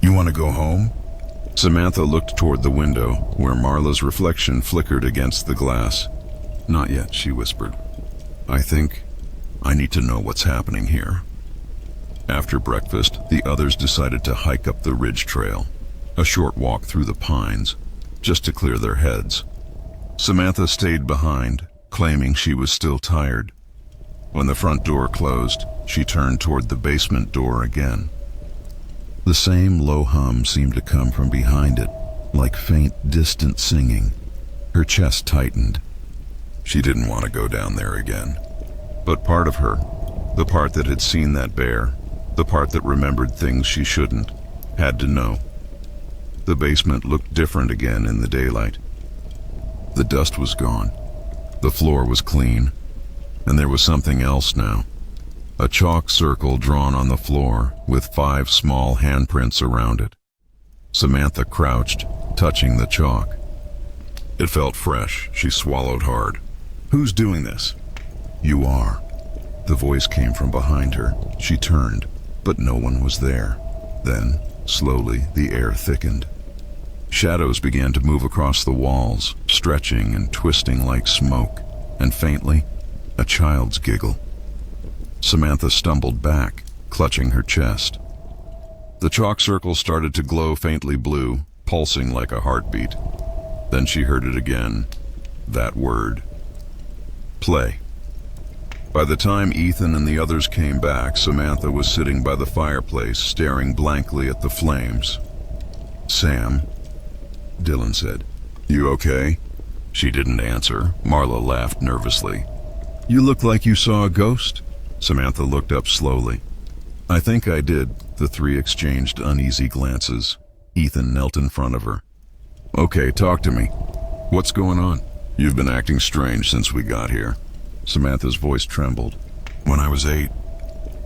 Speaker 1: "You want to go home?" Samantha looked toward the window, where Marla's reflection flickered against the glass. "Not yet," she whispered. I think I need to know what's happening here." After breakfast, the others decided to hike up the ridge trail, a short walk through the pines, just to clear their heads. Samantha stayed behind, claiming she was still tired. When the front door closed, she turned toward the basement door again. The same low hum seemed to come from behind it, like faint, distant singing. Her chest tightened. She didn't want to go down there again. But part of her, the part that had seen that bear, the part that remembered things she shouldn't, had to know. The basement looked different again in the daylight. The dust was gone. The floor was clean. And there was something else now. A chalk circle drawn on the floor with 5 small handprints around it. Samantha crouched, touching the chalk. It felt fresh. She swallowed hard. "Who's doing this?" "You are." The voice came from behind her. She turned, but no one was there. Then, slowly, the air thickened. Shadows began to move across the walls, stretching and twisting like smoke, and faintly, a child's giggle. Samantha stumbled back, clutching her chest. The chalk circle started to glow faintly blue, pulsing like a heartbeat. Then she heard it again. That word. Play. By the time Ethan and the others came back, Samantha was sitting by the fireplace, staring blankly at the flames. "Sam," Dylan said. "You okay?" She didn't answer. Marla laughed nervously. "You look like you saw a ghost." Samantha looked up slowly. "I think I did." The three exchanged uneasy glances. Ethan knelt in front of her. "Okay, talk to me. What's going on? You've been acting strange since we got here." Samantha's voice trembled. "When I was 8,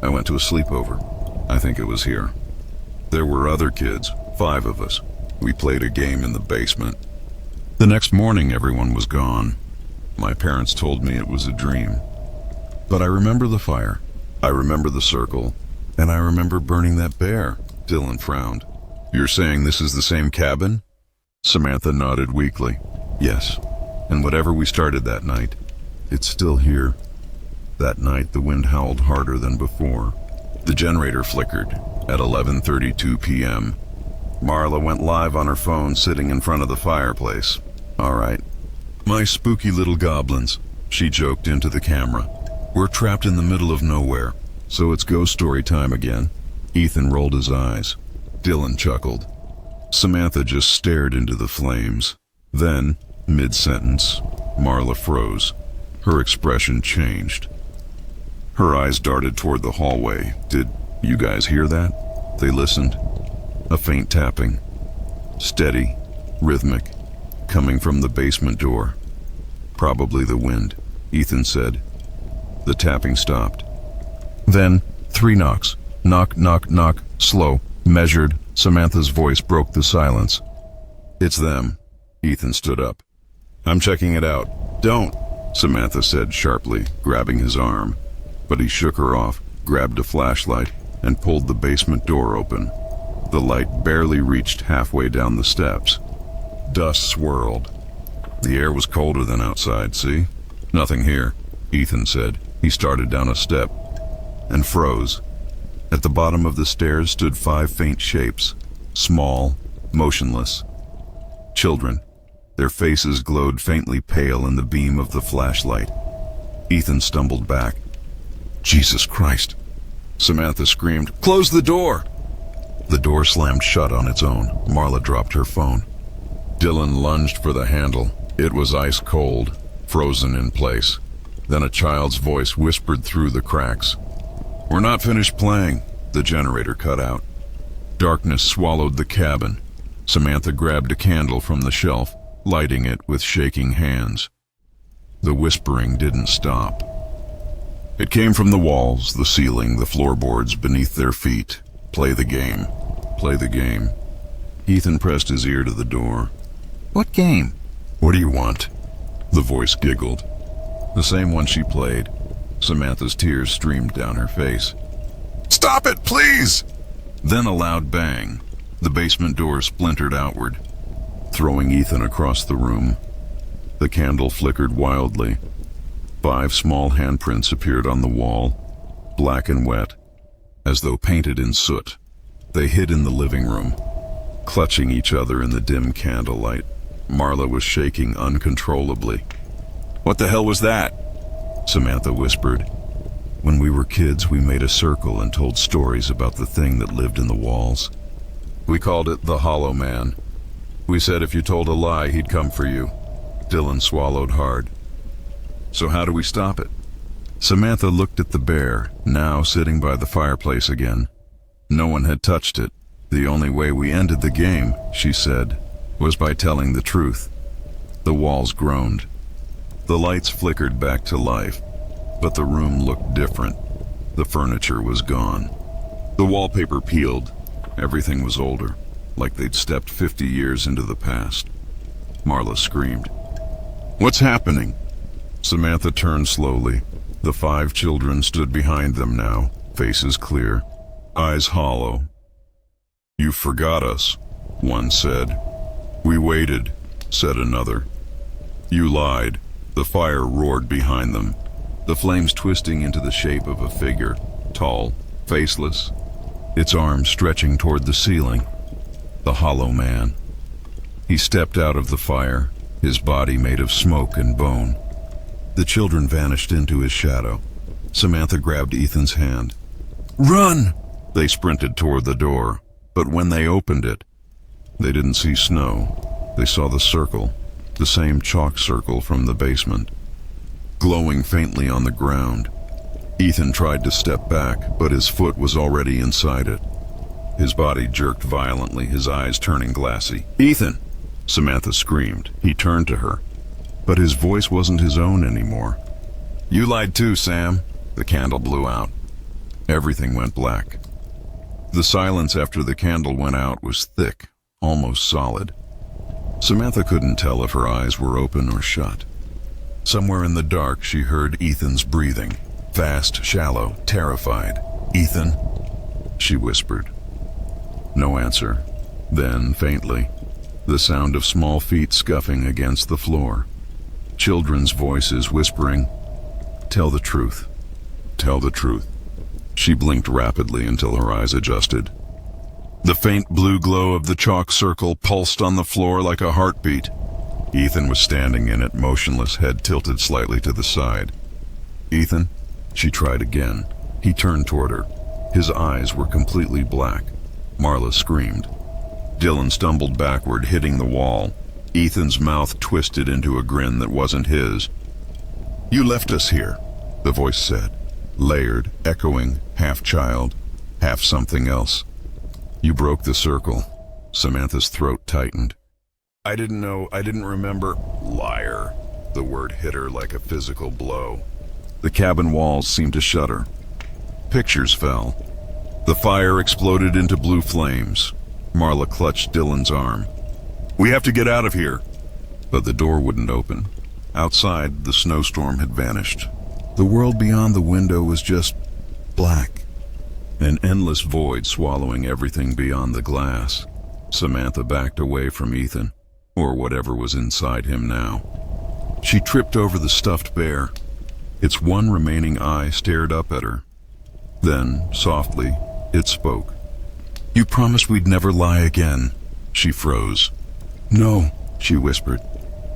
Speaker 1: I went to a sleepover. I think it was here. There were other kids, 5 of us. We played a game in the basement. The next morning, everyone was gone. My parents told me it was a dream. But I remember the fire. I remember the circle. And I remember burning that bear." Dylan frowned. "You're saying this is the same cabin?" Samantha nodded weakly. "Yes. And whatever we started that night, it's still here." That night, the wind howled harder than before. The generator flickered at 11:32 p.m. Marla went live on her phone, sitting in front of the fireplace. "All right. My spooky little goblins," she joked into the camera. "We're trapped in the middle of nowhere, so it's ghost story time again." Ethan rolled his eyes. Dylan chuckled. Samantha just stared into the flames. Then, mid-sentence, Marla froze. Her expression changed. Her eyes darted toward the hallway. "Did you guys hear that?" They listened. A faint tapping. Steady, rhythmic, coming from the basement door. "Probably the wind," Ethan said. The tapping stopped. Then, 3 knocks. Knock, knock, knock, slow, measured. Samantha's voice broke the silence. "It's them." Ethan stood up. "I'm checking it out." "Don't," Samantha said sharply, grabbing his arm. But he shook her off, grabbed a flashlight, and pulled the basement door open. The light barely reached halfway down the steps. Dust swirled. The air was colder than outside, see? "Nothing here," Ethan said. He started down a step and froze. At the bottom of the stairs stood 5 faint shapes, small, motionless. Children. Their faces glowed faintly pale in the beam of the flashlight. Ethan stumbled back. "Jesus Christ!" Samantha screamed. "Close the door!" The door slammed shut on its own. Marla dropped her phone. Dylan lunged for the handle. It was ice cold, frozen in place. Then a child's voice whispered through the cracks. "We're not finished playing." The generator cut out. Darkness swallowed the cabin. Samantha grabbed a candle from the shelf, lighting it with shaking hands. The whispering didn't stop. It came from the walls, the ceiling, the floorboards beneath their feet. Play the game. Play the game. Ethan pressed his ear to the door.
Speaker 2: What game?
Speaker 1: What do you want? The voice giggled. The same one she played. Samantha's tears streamed down her face. Stop it, please! Then a loud bang. The basement door splintered outward, throwing Ethan across the room. The candle flickered wildly. 5 small handprints appeared on the wall, black and wet, as though painted in soot. They hid in the living room, clutching each other in the dim candlelight. Marla was shaking uncontrollably. What the hell was that? Samantha whispered. When we were kids, we made a circle and told stories about the thing that lived in the walls. We called it the Hollow Man. We said if you told a lie, he'd come for you. Dylan swallowed hard. So how do we stop it? Samantha looked at the bear, now sitting by the fireplace again. No one had touched it. The only way we ended the game, she said, was by telling the truth. The walls groaned. The lights flickered back to life, but the room looked different. The furniture was gone. The wallpaper peeled. Everything was older, like they'd stepped 50 years into the past. Marla screamed. What's happening? Samantha turned slowly. The 5 children stood behind them now, faces clear, eyes hollow. You forgot us, one said. We waited, said another. You lied. The fire roared behind them, the flames twisting into the shape of a figure, tall, faceless, its arms stretching toward the ceiling. The Hollow Man. He stepped out of the fire, his body made of smoke and bone. The children vanished into his shadow. Samantha grabbed Ethan's hand. Run! They sprinted toward the door, but when they opened it, they didn't see snow. They saw the circle, the same chalk circle from the basement, glowing faintly on the ground. Ethan tried to step back, but his foot was already inside it. His body jerked violently, his eyes turning glassy. Ethan! Samantha screamed. He turned to her, but his voice wasn't his own anymore. You lied too, Sam. The candle blew out. Everything went black. The silence after the candle went out was thick, almost solid. Samantha couldn't tell if her eyes were open or shut. Somewhere in the dark, she heard Ethan's breathing. Fast, shallow, terrified. Ethan? She whispered. No answer. Then, faintly, the sound of small feet scuffing against the floor. Children's voices whispering, Tell the truth. Tell the truth. She blinked rapidly until her eyes adjusted. The faint blue glow of the chalk circle pulsed on the floor like a heartbeat. Ethan was standing in it, motionless, head tilted slightly to the side. Ethan? She tried again. He turned toward her. His eyes were completely black. Marla screamed. Dylan stumbled backward, hitting the wall. Ethan's mouth twisted into a grin that wasn't his. You left us here, the voice said, layered, echoing, half child, half something else. You broke the circle. Samantha's throat tightened. I didn't remember. Liar. The word hit her like a physical blow. The cabin walls seemed to shudder. Pictures fell. The fire exploded into blue flames. Marla clutched Dylan's arm. We have to get out of here. But the door wouldn't open. Outside, the snowstorm had vanished. The world beyond the window was just black. An endless void swallowing everything beyond the glass. Samantha backed away from Ethan, or whatever was inside him now. She tripped over the stuffed bear. Its one remaining eye stared up at her. Then, softly, it spoke. You promised we'd never lie again. She froze. No, she whispered.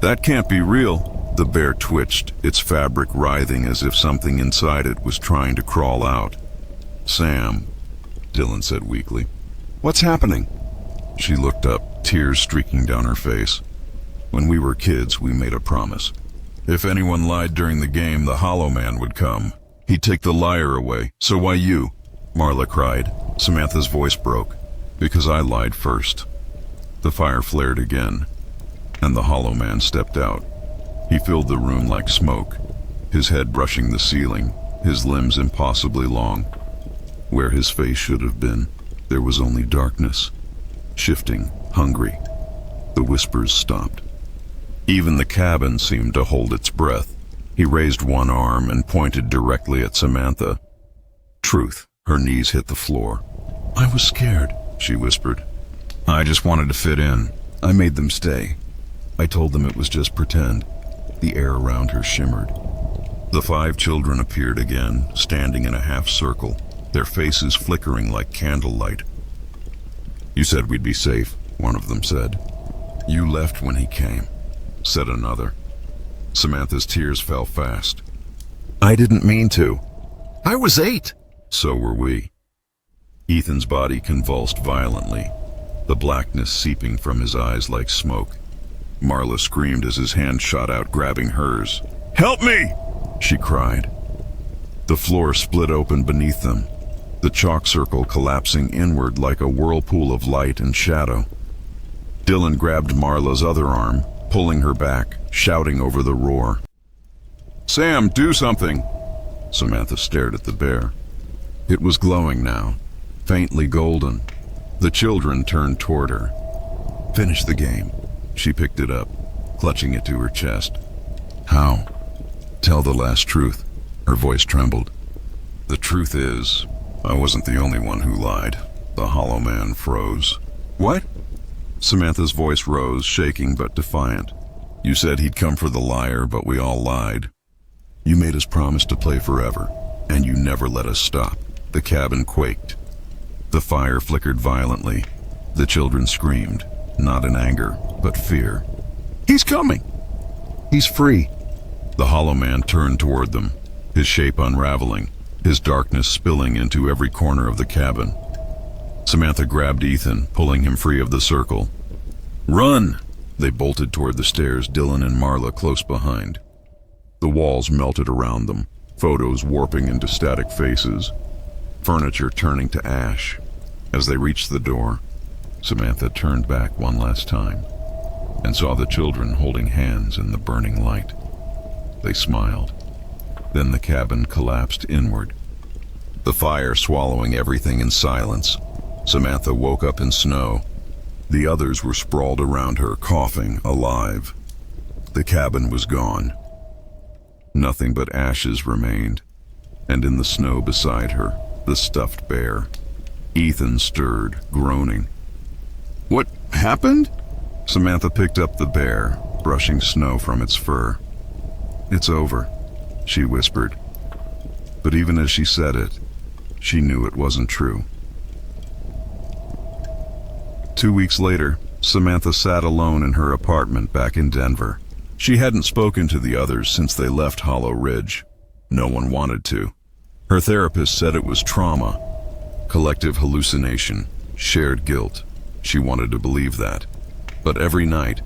Speaker 1: That can't be real. The bear twitched, its fabric writhing as if something inside it was trying to crawl out. Sam, Dylan said weakly. What's happening? She looked up, tears streaking down her face. When we were kids, we made a promise. If anyone lied during the game, the Hollow Man would come. He'd take the liar away. So why you? Marla cried. Samantha's voice broke. Because I lied first. The fire flared again, and the hollow man stepped out. He filled the room like smoke, his head brushing the ceiling, his limbs impossibly long. Where his face should have been, there was only darkness, shifting, hungry. The whispers stopped. Even the cabin seemed to hold its breath. He raised one arm and pointed directly at Samantha. Truth. Her knees hit the floor. "I was scared," she whispered. "I just wanted to fit in. I made them stay. I told them it was just pretend." The air around her shimmered. The 5 children appeared again, standing in a half circle, their faces flickering like candlelight. "You said we'd be safe," one of them said. "You left when he came," said another. Samantha's tears fell fast. "I didn't mean to. I was 8. "So were we." Ethan's body convulsed violently, the blackness seeping from his eyes like smoke. Marla screamed as his hand shot out, grabbing hers. "Help me!" she cried. The floor split open beneath them, the chalk circle collapsing inward like a whirlpool of light and shadow. Dylan grabbed Marla's other arm, pulling her back, shouting over the roar. "Sam, do something!" Samantha stared at the bear. It was glowing now, faintly golden. The children turned toward her. "Finish the game." She picked it up, clutching it to her chest. "How?" "Tell the last truth." Her voice trembled. "The truth is, I wasn't the only one who lied." The hollow man froze. "What?" Samantha's voice rose, shaking but defiant. "You said he'd come for the liar, but we all lied. You made us promise to play forever, and you never let us stop." The cabin quaked. The fire flickered violently. The children screamed, not in anger, but fear. "He's coming! He's free!" The hollow man turned toward them, his shape unraveling, his darkness spilling into every corner of the cabin. Samantha grabbed Ethan, pulling him free of the circle. "Run!" They bolted toward the stairs, Dylan and Marla close behind. The walls melted around them, photos warping into static faces, furniture turning to ash. As they reached the door, Samantha turned back one last time and saw the children holding hands in the burning light. They smiled. Then the cabin collapsed inward, the fire swallowing everything in silence. Samantha woke up in snow. The others were sprawled around her, coughing, alive. The cabin was gone. Nothing but ashes remained, and in the snow beside her, the stuffed bear. Ethan stirred, groaning. "What happened?" Samantha picked up the bear, brushing snow from its fur. "It's over," she whispered. But even as she said it, she knew it wasn't true. 2 weeks later, Samantha sat alone in her apartment back in Denver. She hadn't spoken to the others since they left Hollow Ridge. No one wanted to. Her therapist said it was trauma, collective hallucination, shared guilt. She wanted to believe that. But every night,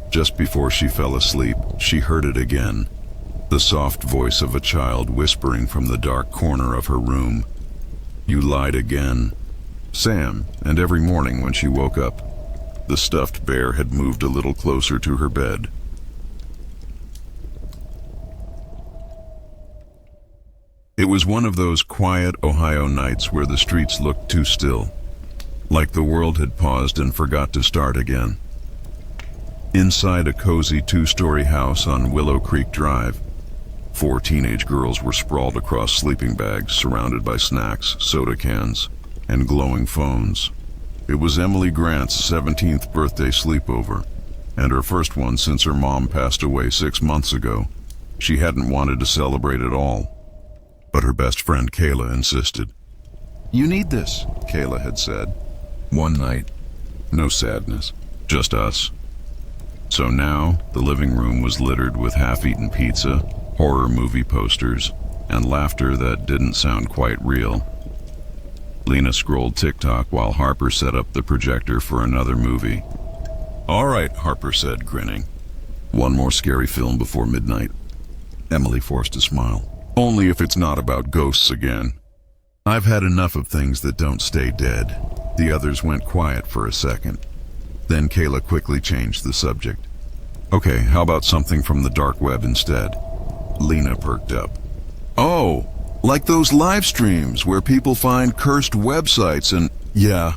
Speaker 1: just before she fell asleep, she heard it again. The soft voice of a child whispering from the dark corner of her room. "You lied again." Sam, and every morning when she woke up, the stuffed bear had moved a little closer to her bed. It was one of those quiet Ohio nights where the streets looked too still, like the world had paused and forgot to start again. Inside a cozy 2-story house on Willow Creek Drive, 4 teenage girls were sprawled across sleeping bags, surrounded by snacks, soda cans, and glowing phones. It was Emily Grant's 17th birthday sleepover, and her first one since her mom passed away 6 months ago. She hadn't wanted to celebrate at all, but her best friend Kayla insisted. "You need this," Kayla had said. One night, no sadness, just us. So now, the living room was littered with half-eaten pizza, horror movie posters, and laughter that didn't sound quite real. Lena scrolled TikTok while Harper set up the projector for another movie. "All right," Harper said, grinning. "One more scary film before midnight." Emily forced a smile. "Only if it's not about ghosts again. I've had enough of things that don't stay dead." The others went quiet for a second. Then Kayla quickly changed the subject. Okay, how about something from the dark web instead? Lena perked up. Oh, like those live streams where people find cursed websites and... Yeah,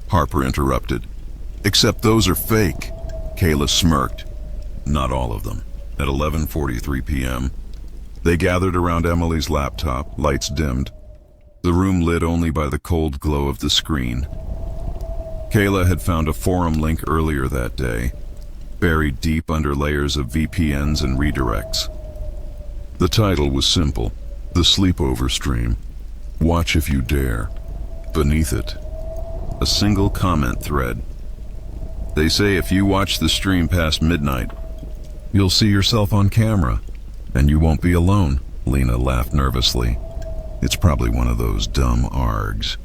Speaker 1: Harper interrupted. Except those are fake. Kayla smirked. Not all of them. At 11:43 p.m., they gathered around Emily's laptop, lights dimmed, the room lit only by the cold glow of the screen. Kayla had found a forum link earlier that day, buried deep under layers of VPNs and redirects. The title was simple, The Sleepover Stream. Watch if you dare. Beneath it, a single comment thread. They say if you watch the stream past midnight, you'll see yourself on camera, and you won't be alone. Lena laughed nervously. It's probably one of those dumb ARGs.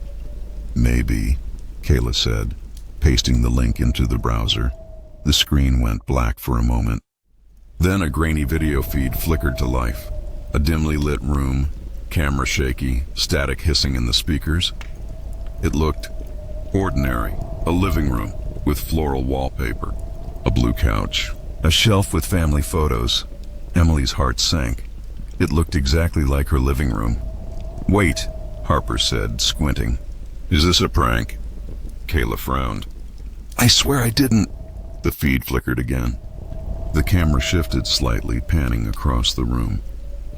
Speaker 1: Maybe, Kayla said, pasting the link into the browser. The screen went black for a moment. Then a grainy video feed flickered to life. A dimly lit room, camera shaky, static hissing in the speakers. It looked ordinary, a living room with floral wallpaper, a blue couch, a shelf with family photos. Emily's heart sank. It looked exactly like her living room. Wait, Harper said, squinting. Is this a prank? Kayla frowned. I swear I didn't. The feed flickered again. The camera shifted slightly, panning across the room,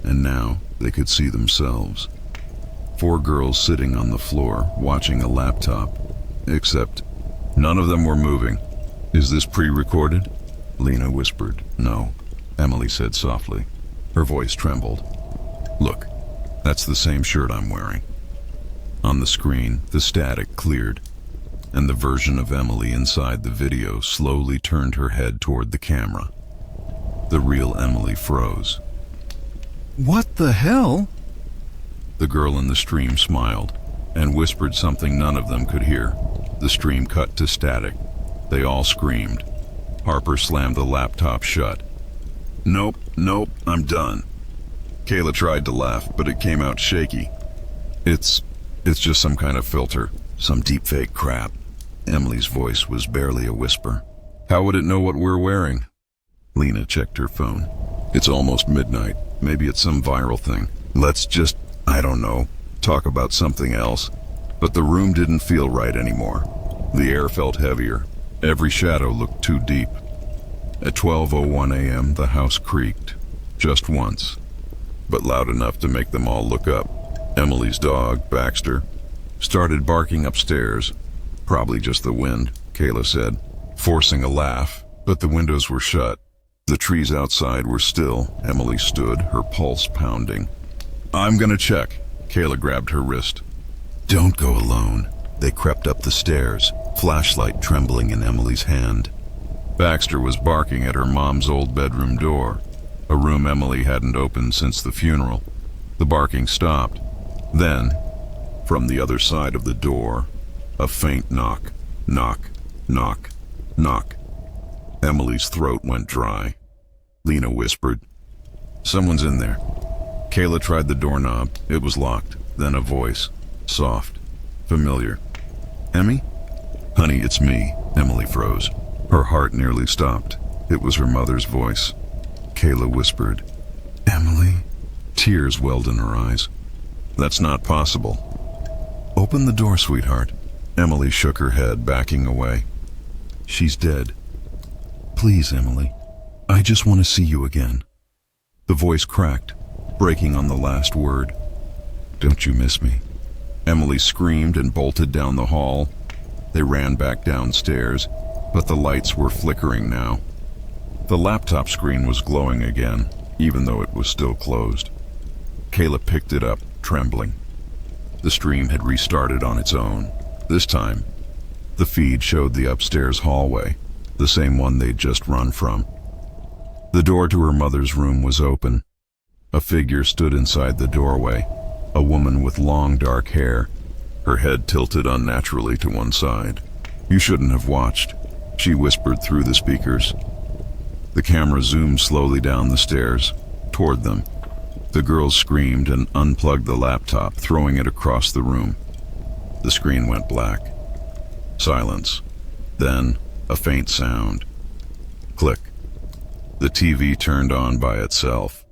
Speaker 1: and now they could see themselves. 4 girls sitting on the floor, watching a laptop, except none of them were moving. Is this pre-recorded? Lena whispered. No, Emily said softly. Her voice trembled. Look, that's the same shirt I'm wearing. On the screen, the static cleared, and the version of Emily inside the video slowly turned her head toward the camera. The real Emily froze. What the hell? The girl in the stream smiled and whispered something none of them could hear. The stream cut to static. They all screamed. Harper slammed the laptop shut. Nope, I'm done. Kayla tried to laugh, but it came out shaky. It's just some kind of filter, some deepfake crap. Emily's voice was barely a whisper. How would it know what we're wearing? Lena checked her phone. It's almost midnight. Maybe it's some viral thing. Let's just, I don't know, talk about something else. But the room didn't feel right anymore. The air felt heavier. Every shadow looked too deep. At 12:01 a.m., the house creaked. Just once, but loud enough to make them all look up. Emily's dog, Baxter, started barking upstairs. Probably just the wind, Kayla said, forcing a laugh, but the windows were shut. The trees outside were still. Emily stood, her pulse pounding. I'm gonna check. Kayla grabbed her wrist. Don't go alone. They crept up the stairs, flashlight trembling in Emily's hand. Baxter was barking at her mom's old bedroom door, a room Emily hadn't opened since the funeral. The barking stopped. Then, from the other side of the door, a faint knock, knock, knock, knock. Emily's throat went dry. Lena whispered, "Someone's in there." Kayla tried the doorknob. It was locked. Then a voice, soft, familiar. "Emmy?" "Honey, it's me." Emily froze. Her heart nearly stopped. It was her mother's voice. Kayla whispered, "Emily?" Tears welled in her eyes. "That's not possible." "Open the door, sweetheart." Emily shook her head, backing away. "She's dead. Please, Emily. I just want to see you again." The voice cracked, breaking on the last word. "Don't you miss me?" Emily screamed and bolted down the hall. They ran back downstairs, but the lights were flickering now. The laptop screen was glowing again, even though it was still closed. Kayla picked it up, trembling. The stream had restarted on its own. This time, the feed showed the upstairs hallway, the same one they'd just run from. The door to her mother's room was open. A figure stood inside the doorway, a woman with long dark hair, her head tilted unnaturally to one side. "You shouldn't have watched," she whispered through the speakers. The camera zoomed slowly down the stairs, toward them. The girls screamed and unplugged the laptop, throwing it across the room. The screen went black. Silence. Then, a faint sound. Click. The TV turned on by itself.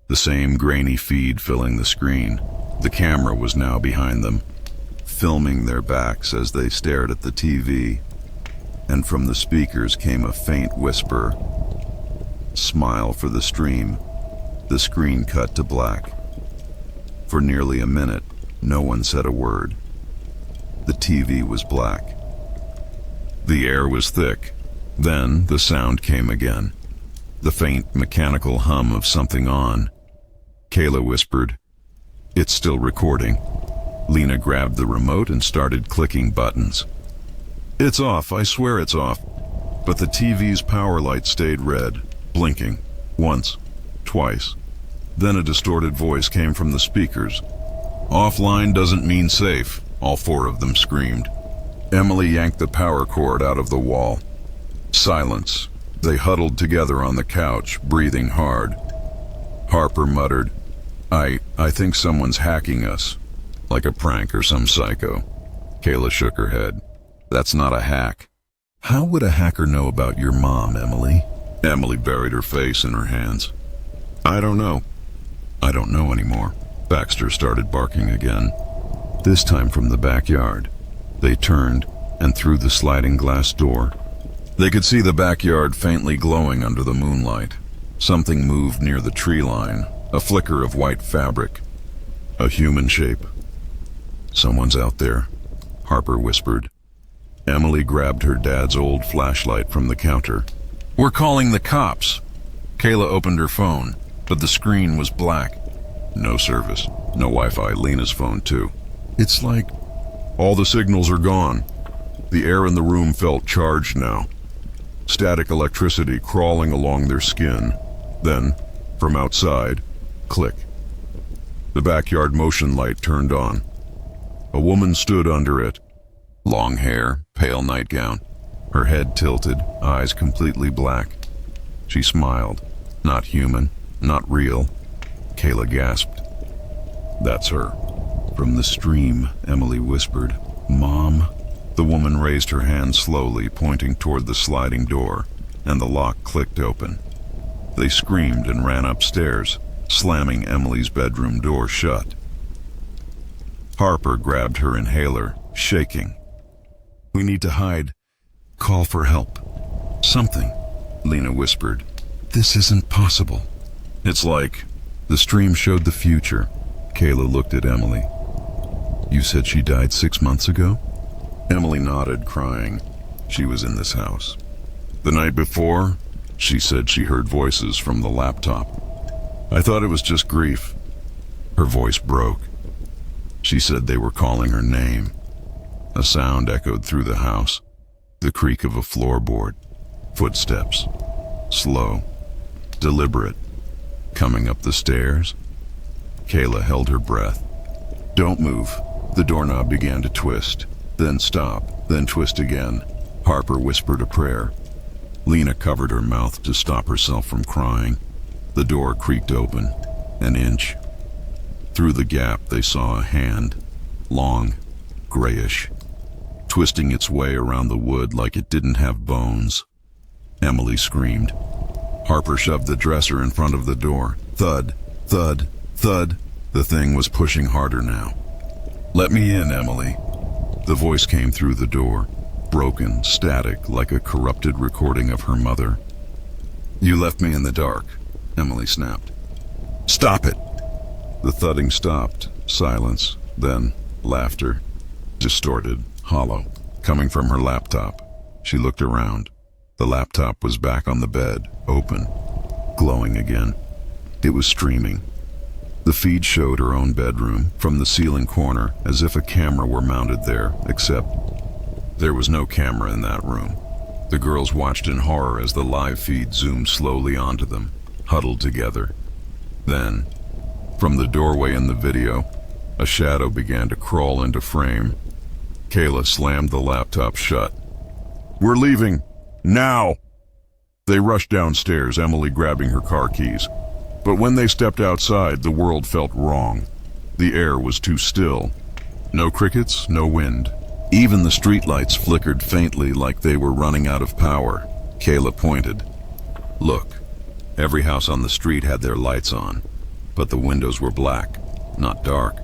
Speaker 1: The same grainy feed filling the screen. The camera was now behind them, filming their backs as they stared at the TV. And from the speakers came a faint whisper. Smile for the stream. The screen cut to black. For nearly a minute, no one said a word. The TV was black. The air was thick. Then the sound came again. The faint mechanical hum of something on. Kayla whispered, "It's still recording." Lena grabbed the remote and started clicking buttons. "It's off, I swear it's off." But the TV's power light stayed red, blinking, once, twice. Then a distorted voice came from the speakers. "Offline doesn't mean safe," all four of them screamed. Emily yanked the power cord out of the wall. Silence. They huddled together on the couch, breathing hard. Harper muttered, I think someone's hacking us, like a prank or some psycho." Kayla shook her head. "That's not a hack." "How would a hacker know about your mom, Emily?" Emily buried her face in her hands. "I don't know." "I don't know anymore." Baxter started barking again, this time from the backyard. They turned, and through the sliding glass door, they could see the backyard faintly glowing under the moonlight. Something moved near the tree line, a flicker of white fabric. A human shape. "Someone's out there," Harper whispered. Emily grabbed her dad's old flashlight from the counter. "We're calling the cops." Kayla opened her phone, but the screen was black. No service, no Wi-Fi. Lena's phone too. "It's like all the signals are gone." The air in the room felt charged now. Static electricity crawling along their skin. Then, from outside, click. The backyard motion light turned on. A woman stood under it. Long hair, pale nightgown, her head tilted, eyes completely black. She smiled. Not human, not real. Kayla gasped. "That's her." From the stream, Emily whispered, "Mom." The woman raised her hand slowly, pointing toward the sliding door, and the lock clicked open. They screamed and ran upstairs, slamming Emily's bedroom door shut. Harper grabbed her inhaler, shaking. "We need to hide. Call for help." "Something," Lena whispered. "This isn't possible." "It's like..." The stream showed the future. Kayla looked at Emily. "You said she died 6 months ago?" Emily nodded, crying. "She was in this house. The night before, she said she heard voices from the laptop. I thought it was just grief." Her voice broke. She said they were calling her name. A sound echoed through the house. The creak of a floorboard. Footsteps. Slow. Deliberate. Coming up the stairs. Kayla held her breath. "Don't move." The doorknob began to twist. Then stop, then twist again. Harper whispered a prayer. Lena covered her mouth to stop herself from crying. The door creaked open, an inch. Through the gap they saw a hand, long, grayish, twisting its way around the wood like it didn't have bones. Emily screamed. Harper shoved the dresser in front of the door. Thud, thud, thud. The thing was pushing harder now. "Let me in, Emily." The voice came through the door, broken, static, like a corrupted recording of her mother. "You left me in the dark," Emily snapped. "Stop it!" The thudding stopped. Silence. Then laughter. Distorted, hollow, coming from her laptop. She looked around. The laptop was back on the bed, open, glowing again. It was streaming. The feed showed her own bedroom from the ceiling corner, as if a camera were mounted there, except there was no camera in that room. The girls watched in horror as the live feed zoomed slowly onto them, huddled together. Then, from the doorway in the video, a shadow began to crawl into frame. Kayla slammed the laptop shut. "We're leaving! Now!" They rushed downstairs, Emily grabbing her car keys. But when they stepped outside, the world felt wrong. The air was too still. No crickets, no wind. Even the streetlights flickered faintly like they were running out of power. Kayla pointed. Look, every house on the street had their lights on, but the windows were black, not dark.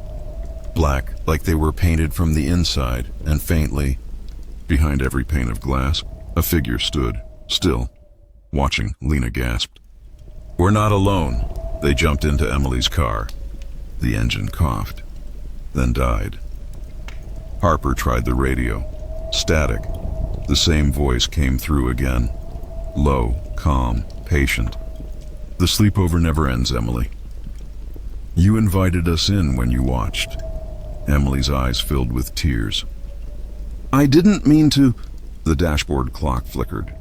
Speaker 1: Black like they were painted from the inside, and faintly, behind every pane of glass, a figure stood, still, watching. Lena gasped. We're not alone. They jumped into Emily's car. The engine coughed, then died. Harper tried the radio. Static. The same voice came through again. Low, calm, patient. The sleepover never ends, Emily. You invited us in when you watched. Emily's eyes filled with tears. I didn't mean to... The dashboard clock flickered.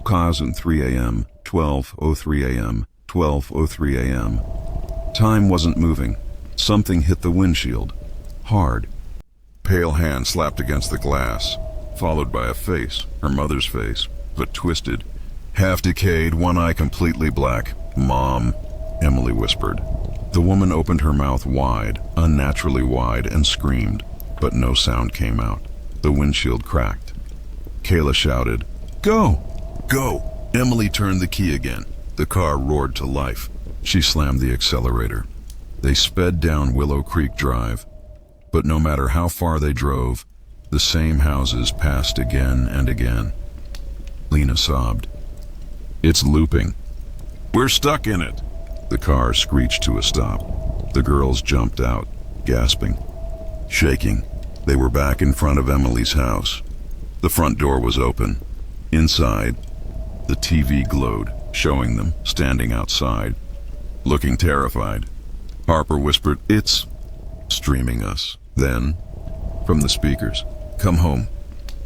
Speaker 1: Cause in 3 a.m., 12:03 a.m., 12:03 a.m. Time wasn't moving. Something hit the windshield. Hard. Pale hand slapped against the glass, followed by a face, her mother's face, but twisted. Half decayed, one eye completely black. Mom, Emily whispered. The woman opened her mouth wide, unnaturally wide, and screamed, but no sound came out. The windshield cracked. Kayla shouted, Go! Go! Emily turned the key again. The car roared to life. She slammed the accelerator. They sped down Willow Creek Drive, but no matter how far they drove, the same houses passed again and again. Lena sobbed. It's looping. We're stuck in it. The car screeched to a stop. The girls jumped out, gasping, shaking. They were back in front of Emily's house. The front door was open. Inside, the TV glowed, showing them standing outside, looking terrified. Harper whispered, It's streaming us. Then, from the speakers, Come home.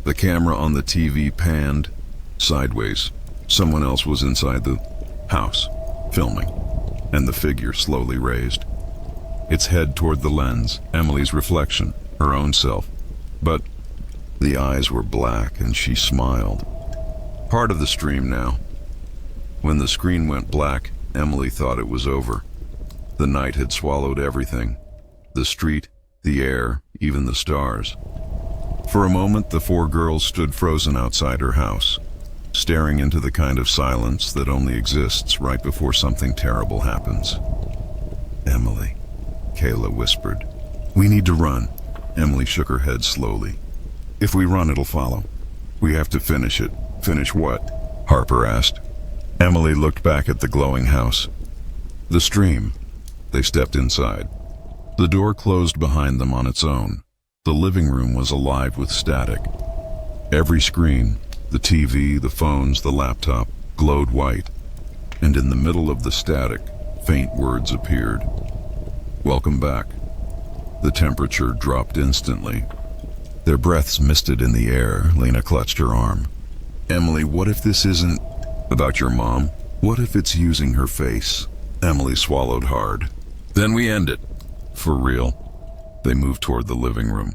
Speaker 1: The camera on the TV panned sideways. Someone else was inside the house, filming, and the figure slowly raised. Its head toward the lens, Emily's reflection, her own self. But the eyes were black and she smiled. Part of the stream now. When the screen went black, Emily thought it was over. The night had swallowed everything. The street, the air, even the stars. For a moment, the four girls stood frozen outside her house, staring into the kind of silence that only exists right before something terrible happens. Emily, Kayla whispered. We need to run. Emily shook her head slowly. If we run, it'll follow. We have to finish it. Finish what? Harper asked. Emily looked back at the glowing house. The stream. They stepped inside. The door closed behind them on its own. The living room was alive with static. Every screen, the TV, the phones, the laptop, glowed white. And in the middle of the static, faint words appeared. Welcome back. The temperature dropped instantly. Their breaths misted in the air. Lena clutched her arm. Emily, what if this isn't about your mom? What if it's using her face? Emily swallowed hard. Then we end it. For real. They moved toward the living room.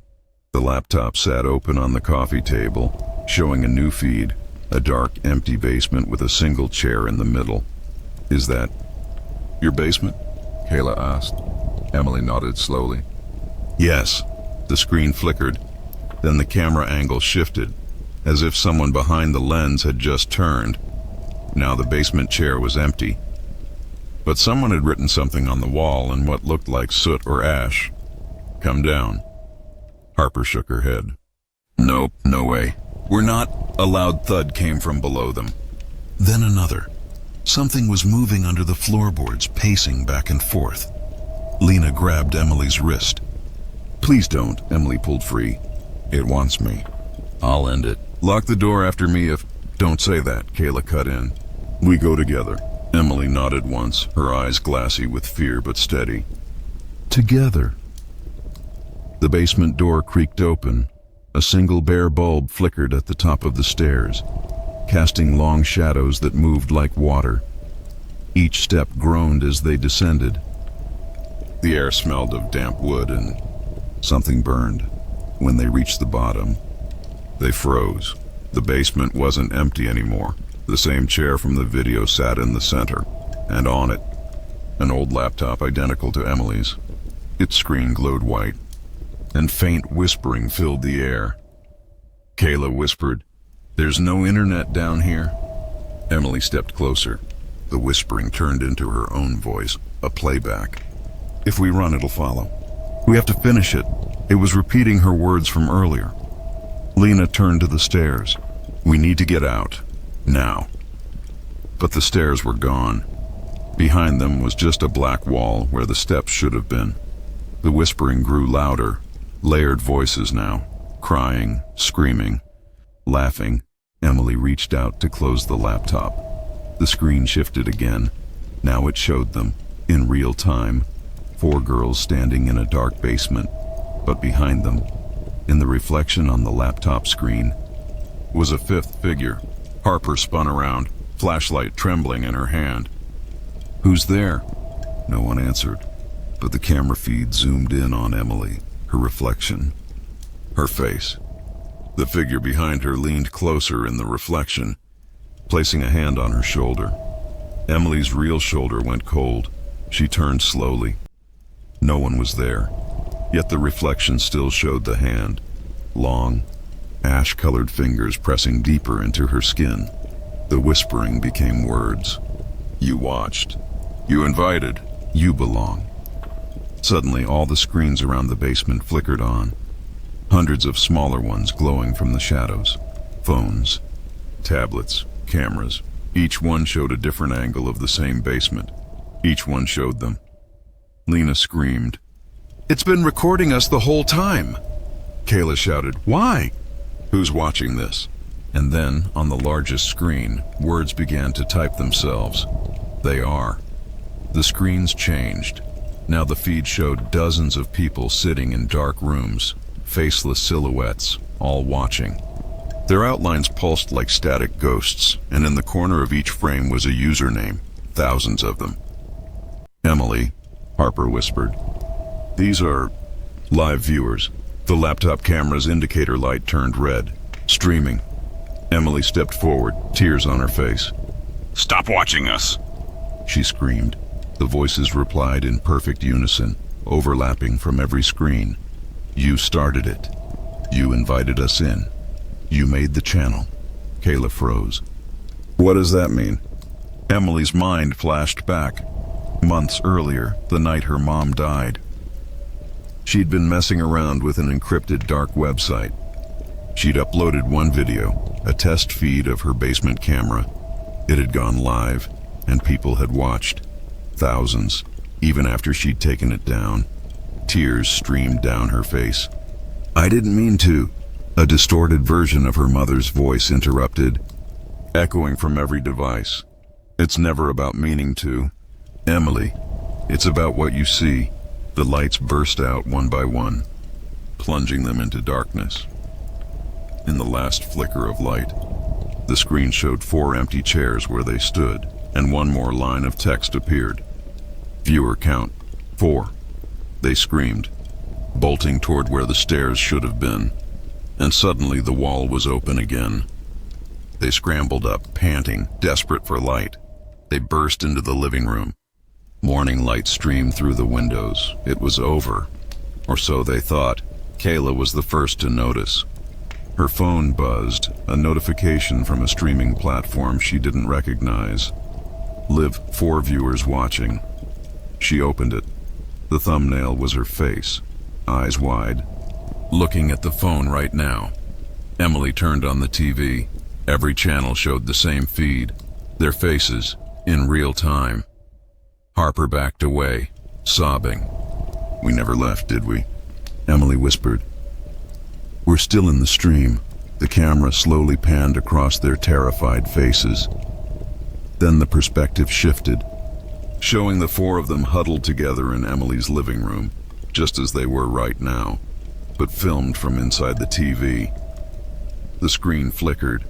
Speaker 1: The laptop sat open on the coffee table, showing a new feed, a dark, empty basement with a single chair in the middle. Is that your basement? Kayla asked. Emily nodded slowly. Yes. The screen flickered. Then the camera angle shifted, as if someone behind the lens had just turned. Now the basement chair was empty. But someone had written something on the wall in what looked like soot or ash. Come down. Harper shook her head. Nope, no way. We're not. A loud thud came from below them. Then another. Something was moving under the floorboards, pacing back and forth. Lena grabbed Emily's wrist. Please don't, Emily pulled free. It wants me. I'll end it. Lock the door after me if... Don't say that, Kayla cut in. We go together. Emily nodded once, her eyes glassy with fear but steady. Together. The basement door creaked open. A single bare bulb flickered at the top of the stairs, casting long shadows that moved like water. Each step groaned as they descended. The air smelled of damp wood and something burned. When they reached the bottom, they froze. The basement wasn't empty anymore. The same chair from the video sat in the center, and on it, an old laptop identical to Emily's. Its screen glowed white, and faint whispering filled the air. Kayla whispered. "There's no internet down here." Emily stepped closer. The whispering turned into her own voice, a playback. "If we run, it'll follow. We have to finish it." It was repeating her words from earlier. Lena turned to the stairs. "We need to get out. Now." But the stairs were gone. Behind them was just a black wall where the steps should have been. The whispering grew louder, layered voices now, crying, screaming, laughing. Emily reached out to close the laptop. The screen shifted again. Now it showed them, in real time, 4 girls standing in a dark basement. But behind them, in the reflection on the laptop screen, was a 5th figure. Harper spun around, flashlight trembling in her hand. "Who's there?" No one answered, but the camera feed zoomed in on Emily, her reflection, her face. The figure behind her leaned closer in the reflection, placing a hand on her shoulder. Emily's real shoulder went cold. She turned slowly. No one was there, yet the reflection still showed the hand, long, ash-colored fingers pressing deeper into her skin. The whispering became words. "You watched. You invited. You belong." Suddenly, all the screens around the basement flickered on. Hundreds of smaller ones glowing from the shadows. Phones, tablets, cameras. Each one showed a different angle of the same basement. Each one showed them. Lena screamed. "It's been recording us the whole time!" Kayla shouted, "Why?" "Who's watching this?" And then, on the largest screen, words began to type themselves. "They are." The screens changed. Now the feed showed dozens of people sitting in dark rooms, faceless silhouettes, all watching. Their outlines pulsed like static ghosts, and in the corner of each frame was a username, thousands of them. "Emily," Harper whispered. "These are live viewers." The laptop camera's indicator light turned red, streaming. Emily stepped forward, tears on her face. "Stop watching us!" she screamed. The voices replied in perfect unison, overlapping from every screen. "You started it. You invited us in. You made the channel." Kayla froze. "What does that mean?" Emily's mind flashed back. Months earlier, the night her mom died. She'd been messing around with an encrypted dark website. She'd uploaded one video, a test feed of her basement camera. It had gone live, and people had watched. Thousands, even after she'd taken it down. Tears streamed down her face. "I didn't mean to," a distorted version of her mother's voice interrupted, echoing from every device. "It's never about meaning to, Emily. It's about what you see." The lights burst out one by one, plunging them into darkness. In the last flicker of light, the screen showed 4 empty chairs where they stood, and one more line of text appeared. "Viewer count, 4. They screamed, bolting toward where the stairs should have been, and suddenly the wall was open again. They scrambled up, panting, desperate for light. They burst into the living room. Morning light streamed through the windows. It was over, or so they thought. Kayla was the first to notice. Her phone buzzed, a notification from a streaming platform she didn't recognize. Live 4 viewers watching. She opened it. The thumbnail was her face, eyes wide, looking at the phone right now. Emily turned on the TV. Every channel showed the same feed, their faces, in real time. Harper backed away, sobbing. "We never left, did we?" Emily whispered. "We're still in the stream." The camera slowly panned across their terrified faces. Then the perspective shifted, showing the 4 of them huddled together in Emily's living room, just as they were right now, but filmed from inside the TV. The screen flickered.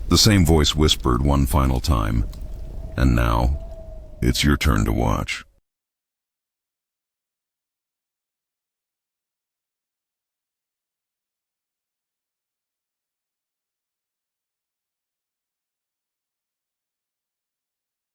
Speaker 1: The same voice whispered one final time, "And now, it's your turn to watch."